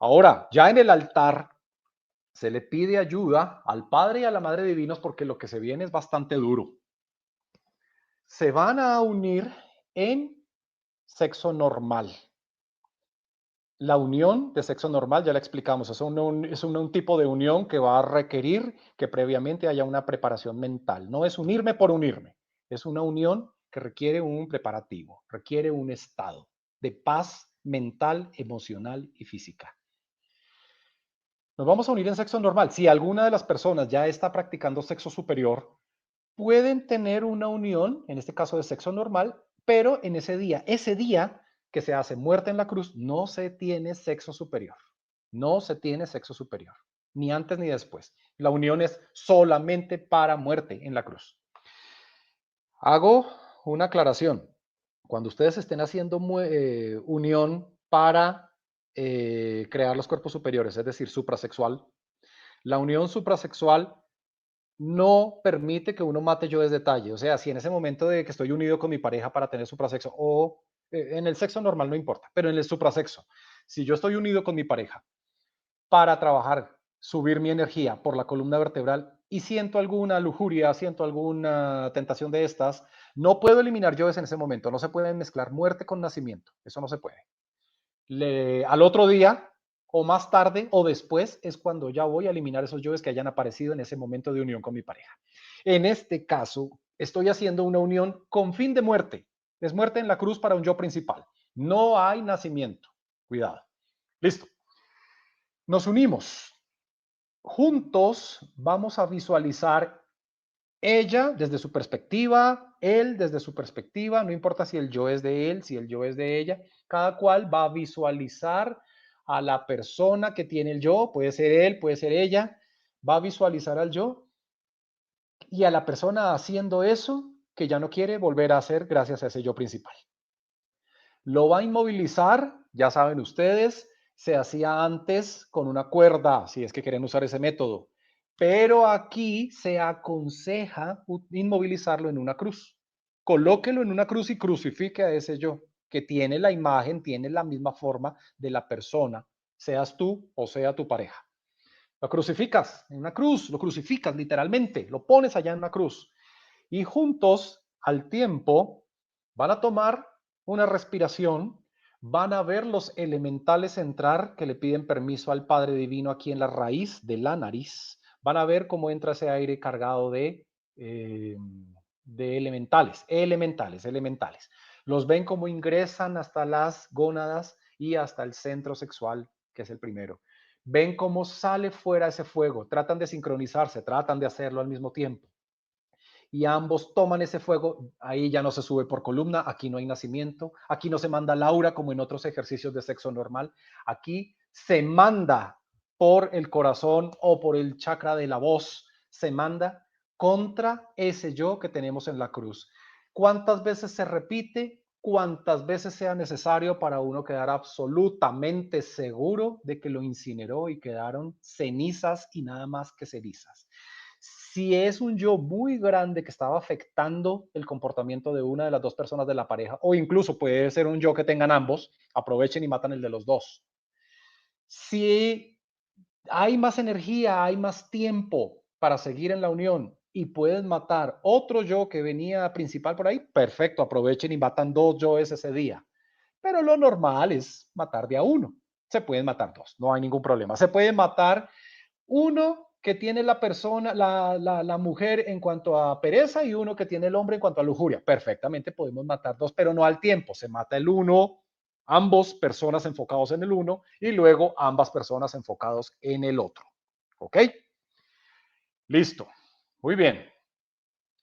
Ahora, ya en el altar se le pide ayuda al Padre y a la Madre Divinos porque lo que se viene es bastante duro. Se van a unir en sexo normal. La unión de sexo normal, ya la explicamos, es un tipo de unión que va a requerir que previamente haya una preparación mental. No es unirme por unirme, es una unión que requiere un preparativo, requiere un estado de paz mental, emocional y física. Nos vamos a unir en sexo normal. Si alguna de las personas ya está practicando sexo superior, pueden tener una unión, en este caso de sexo normal, pero en ese día que se hace muerte en la cruz, no se tiene sexo superior. No se tiene sexo superior, ni antes ni después. La unión es solamente para muerte en la cruz. Hago una aclaración. Cuando ustedes estén haciendo unión para crear los cuerpos superiores, es decir, suprasexual, la unión suprasexual no permite que uno mate yo desde detalle. O sea, si en ese momento de que estoy unido con mi pareja para tener suprasexo o en el sexo normal no importa, pero en el suprasexo, si yo estoy unido con mi pareja para trabajar, subir mi energía por la columna vertebral y siento alguna lujuria, siento alguna tentación de estas, no puedo eliminar yoes en ese momento. No se pueden mezclar muerte con nacimiento. Eso no se puede. al otro día o más tarde o después es cuando ya voy a eliminar esos yoes que hayan aparecido en ese momento de unión con mi pareja. En este caso, estoy haciendo una unión con fin de muerte. Es muerte en la cruz para un yo principal. No hay nacimiento. Cuidado. Listo. Nos unimos. Juntos vamos a visualizar ella desde su perspectiva, él desde su perspectiva, no importa si el yo es de él, si el yo es de ella, cada cual va a visualizar a la persona que tiene el yo, puede ser él, puede ser ella, va a visualizar al yo y a la persona haciendo eso que ya no quiere volver a hacer gracias a ese yo principal. Lo va a inmovilizar, ya saben ustedes, se hacía antes con una cuerda, si es que quieren usar ese método. Pero aquí se aconseja inmovilizarlo en una cruz. Colóquelo en una cruz y crucifique a ese yo, que tiene la imagen, tiene la misma forma de la persona, seas tú o sea tu pareja. Lo crucificas en una cruz, lo crucificas literalmente, lo pones allá en una cruz. Y juntos, al tiempo, van a tomar una respiración, van a ver los elementales entrar que le piden permiso al Padre Divino aquí en la raíz de la nariz. Van a ver cómo entra ese aire cargado de elementales, elementales. Los ven cómo ingresan hasta las gónadas y hasta el centro sexual, que es el primero. Ven cómo sale fuera ese fuego, tratan de sincronizarse, tratan de hacerlo al mismo tiempo y ambos toman ese fuego, ahí ya no se sube por columna, aquí no hay nacimiento, aquí no se manda Laura como en otros ejercicios de sexo normal, aquí se manda por el corazón o por el chakra de la voz, se manda contra ese yo que tenemos en la cruz. ¿Cuántas veces se repite? Cuántas veces sea necesario para uno quedar absolutamente seguro de que lo incineró y quedaron cenizas y nada más que cenizas. Si es un yo muy grande que estaba afectando el comportamiento de una de las dos personas de la pareja, o incluso puede ser un yo que tengan ambos, aprovechen y matan el de los dos. Si hay más energía, hay más tiempo para seguir en la unión y pueden matar otro yo que venía principal por ahí, perfecto, aprovechen y matan dos yoes ese día. Pero lo normal es matar de a uno. Se pueden matar dos, no hay ningún problema. Se puede matar uno que tiene la persona, la mujer en cuanto a pereza y uno que tiene el hombre en cuanto a lujuria. Perfectamente podemos matar dos, pero no al tiempo. Se mata el uno, ambos personas enfocados en el uno y luego ambas personas enfocados en el otro. ¿Ok? Listo. Muy bien.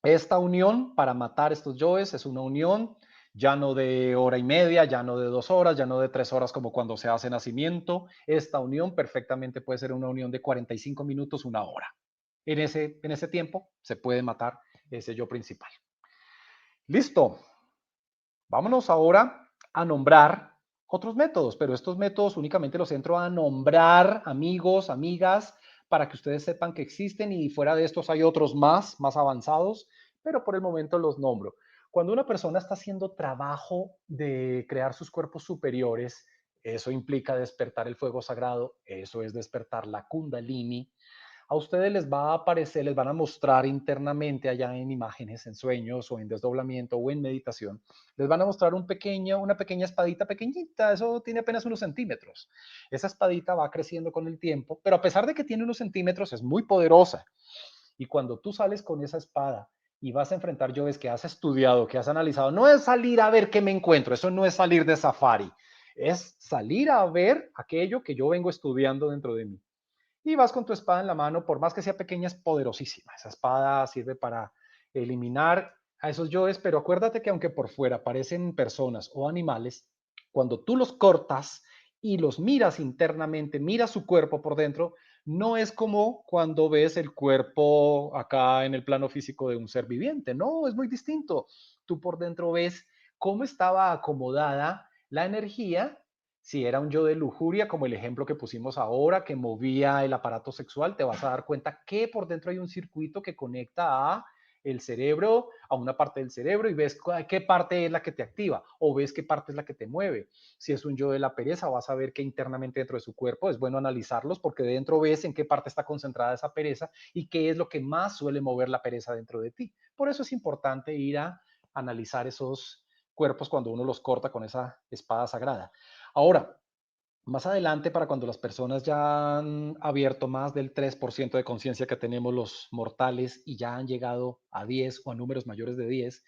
Esta unión para matar estos yoes es una unión ya no de hora y media, ya no de 2 horas, ya no de 3 horas como cuando se hace nacimiento. Esta unión perfectamente puede ser una unión de 45 minutos, una hora. En ese tiempo se puede matar ese yo principal. Listo. Vámonos ahora a nombrar otros métodos, pero estos métodos únicamente los entro a nombrar amigos, amigas, para que ustedes sepan que existen y fuera de estos hay otros más avanzados, pero por el momento los nombro. Cuando una persona está haciendo trabajo de crear sus cuerpos superiores, eso implica despertar el fuego sagrado, eso es despertar la Kundalini. A ustedes les va a aparecer, les van a mostrar internamente allá en imágenes, en sueños o en desdoblamiento o en meditación, les van a mostrar una pequeña espadita pequeñita, eso tiene apenas unos centímetros. Esa espadita va creciendo con el tiempo, pero a pesar de que tiene unos centímetros, es muy poderosa. Y cuando tú sales con esa espada y vas a enfrentar yoes que has estudiado, que has analizado, no es salir a ver qué me encuentro, eso no es salir de safari, es salir a ver aquello que yo vengo estudiando dentro de mí. Y vas con tu espada en la mano, por más que sea pequeña, es poderosísima. Esa espada sirve para eliminar a esos yoes, pero acuérdate que aunque por fuera parecen personas o animales, cuando tú los cortas y los miras internamente, miras su cuerpo por dentro, no es como cuando ves el cuerpo acá en el plano físico de un ser viviente, no, es muy distinto. Tú por dentro ves cómo estaba acomodada la energía. Si era un yo de lujuria, como el ejemplo que pusimos ahora, que movía el aparato sexual, te vas a dar cuenta que por dentro hay un circuito que conecta a el cerebro, a una parte del cerebro y ves qué parte es la que te activa o ves qué parte es la que te mueve. Si es un yo de la pereza, vas a ver que internamente dentro de su cuerpo es bueno analizarlos porque dentro ves en qué parte está concentrada esa pereza y qué es lo que más suele mover la pereza dentro de ti. Por eso es importante ir a analizar esos cuerpos cuando uno los corta con esa espada sagrada. Ahora, Más adelante, para cuando las personas ya han abierto más del 3% de conciencia que tenemos los mortales y ya han llegado a 10 o a números mayores de 10,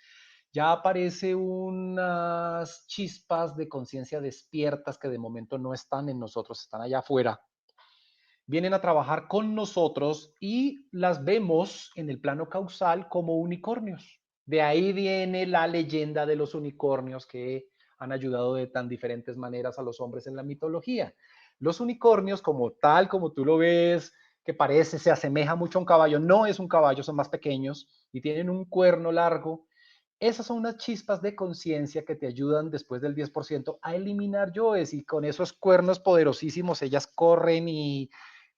ya aparece unas chispas de conciencia despiertas que de momento no están en nosotros, están allá afuera. Vienen a trabajar con nosotros y las vemos en el plano causal como unicornios. De ahí viene la leyenda de los unicornios que han ayudado de tan diferentes maneras a los hombres en la mitología. Los unicornios, como tal, como tú lo ves, que parece, se asemeja mucho a un caballo, no es un caballo, son más pequeños y tienen un cuerno largo. Esas son unas chispas de conciencia que te ayudan después del 10% a eliminar yoes, y con esos cuernos poderosísimos ellas corren, y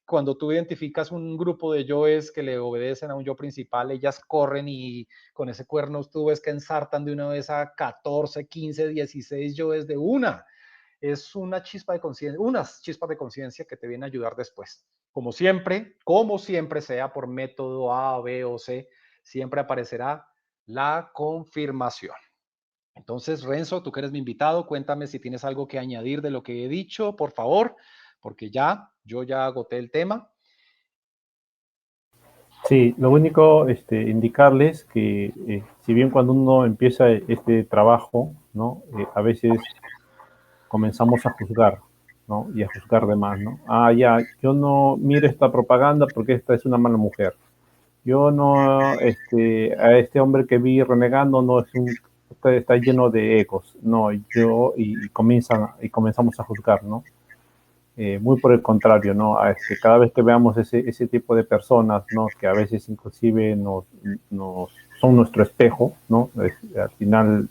cuando tú identificas un grupo de yoes que le obedecen a un yo principal, ellas corren y con ese cuerno tú ves que ensartan de una vez a 14, 15, 16 yoes de una. Es una chispa de conciencia, unas chispas de conciencia que te vienen a ayudar después. Como siempre sea por método A, B o C, siempre aparecerá la confirmación. Entonces, Renzo, tú que eres mi invitado, cuéntame si tienes algo que añadir de lo que he dicho, por favor, porque yo ya agoté el tema. Sí, lo único, indicarles que si bien cuando uno empieza este trabajo, ¿no? A veces comenzamos a juzgar, ¿no? Y a juzgar de más, ¿no? Ah, ya, yo no miro esta propaganda porque esta es una mala mujer. Yo no, a este hombre que vi renegando no es un, está lleno de egos, no, y comenzamos a juzgar, ¿no? Muy por el contrario, ¿no? Cada vez que veamos ese tipo de personas, ¿no? Que a veces inclusive son nuestro espejo, ¿no? Al final,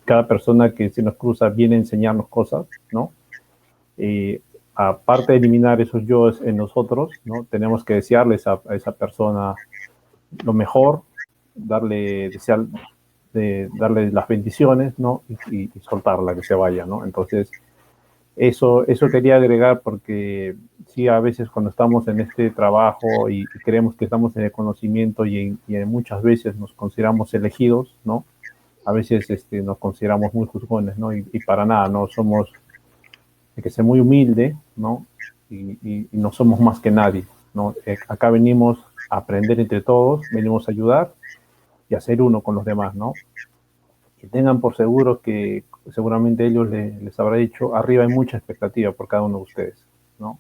cada persona que se nos cruza viene a enseñarnos cosas, ¿no? Aparte de eliminar esos yoes en nosotros, ¿no? Tenemos que desearles a esa persona lo mejor, darle las bendiciones, ¿no? Y soltarla, que se vaya, ¿no? Entonces, eso quería agregar porque sí, a veces cuando estamos en este trabajo y creemos que estamos en el conocimiento y muchas veces nos consideramos elegidos, ¿no? A veces nos consideramos muy juzgones, ¿no? Y para nada, ¿no? Hay que ser muy humilde, ¿no? Y no somos más que nadie, ¿no? Acá venimos a aprender entre todos, venimos a ayudar y a ser uno con los demás, ¿no? Y tengan por seguro que seguramente ellos les habrá dicho, arriba hay mucha expectativa por cada uno de ustedes, ¿no?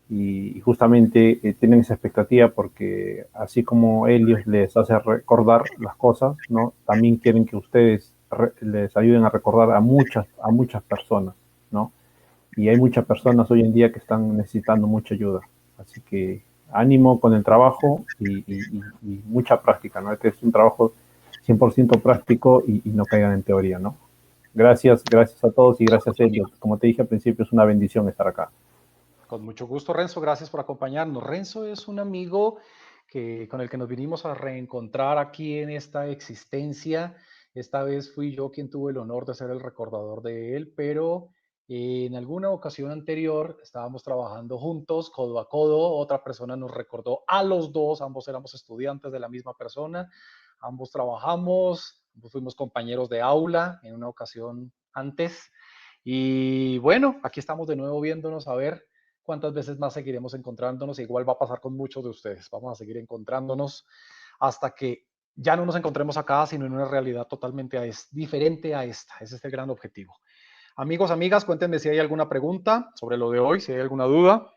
Y justamente tienen esa expectativa porque así como ellos les hace recordar las cosas, ¿no? También quieren que ustedes les ayuden a recordar a muchas personas, ¿no? Y hay muchas personas hoy en día que están necesitando mucha ayuda. Así que ánimo con el trabajo y mucha práctica, ¿no? Este es un trabajo 100% práctico y no caigan en teoría, ¿no? Gracias a todos y gracias a ellos. Como te dije al principio, es una bendición estar acá. Con mucho gusto, Renzo, gracias por acompañarnos. Renzo es un amigo con el que nos vinimos a reencontrar aquí en esta existencia. Esta vez fui yo quien tuve el honor de ser el recordador de él, pero en alguna ocasión anterior estábamos trabajando juntos, codo a codo. Otra persona nos recordó a los dos, ambos éramos estudiantes de la misma persona, ambos trabajamos, ambos fuimos compañeros de aula en una ocasión antes. Y bueno, aquí estamos de nuevo viéndonos a ver cuántas veces más seguiremos encontrándonos. Igual va a pasar con muchos de ustedes. Vamos a seguir encontrándonos hasta que ya no nos encontremos acá, sino en una realidad totalmente diferente a esta. Ese es el gran objetivo. Amigos, amigas, cuéntenme si hay alguna pregunta sobre lo de hoy, si hay alguna duda.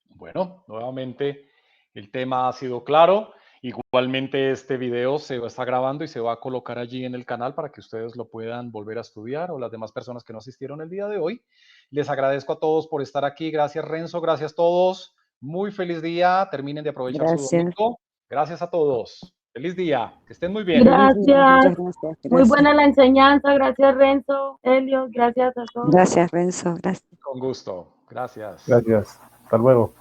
Bueno, nuevamente el tema ha sido claro. Igualmente este video se está grabando y se va a colocar allí en el canal para que ustedes lo puedan volver a estudiar, o las demás personas que no asistieron el día de hoy. Les agradezco a todos por estar aquí. Gracias, Renzo. Gracias a todos. Muy feliz día. Terminen de aprovechar su domingo. Gracias a todos. Feliz día. Que estén muy bien. Gracias. Muchas Muy gracias. buena la enseñanza. Gracias, Renzo, Elio. Gracias a todos. Gracias, Renzo. Gracias. Con gusto. Gracias. Gracias. Hasta luego.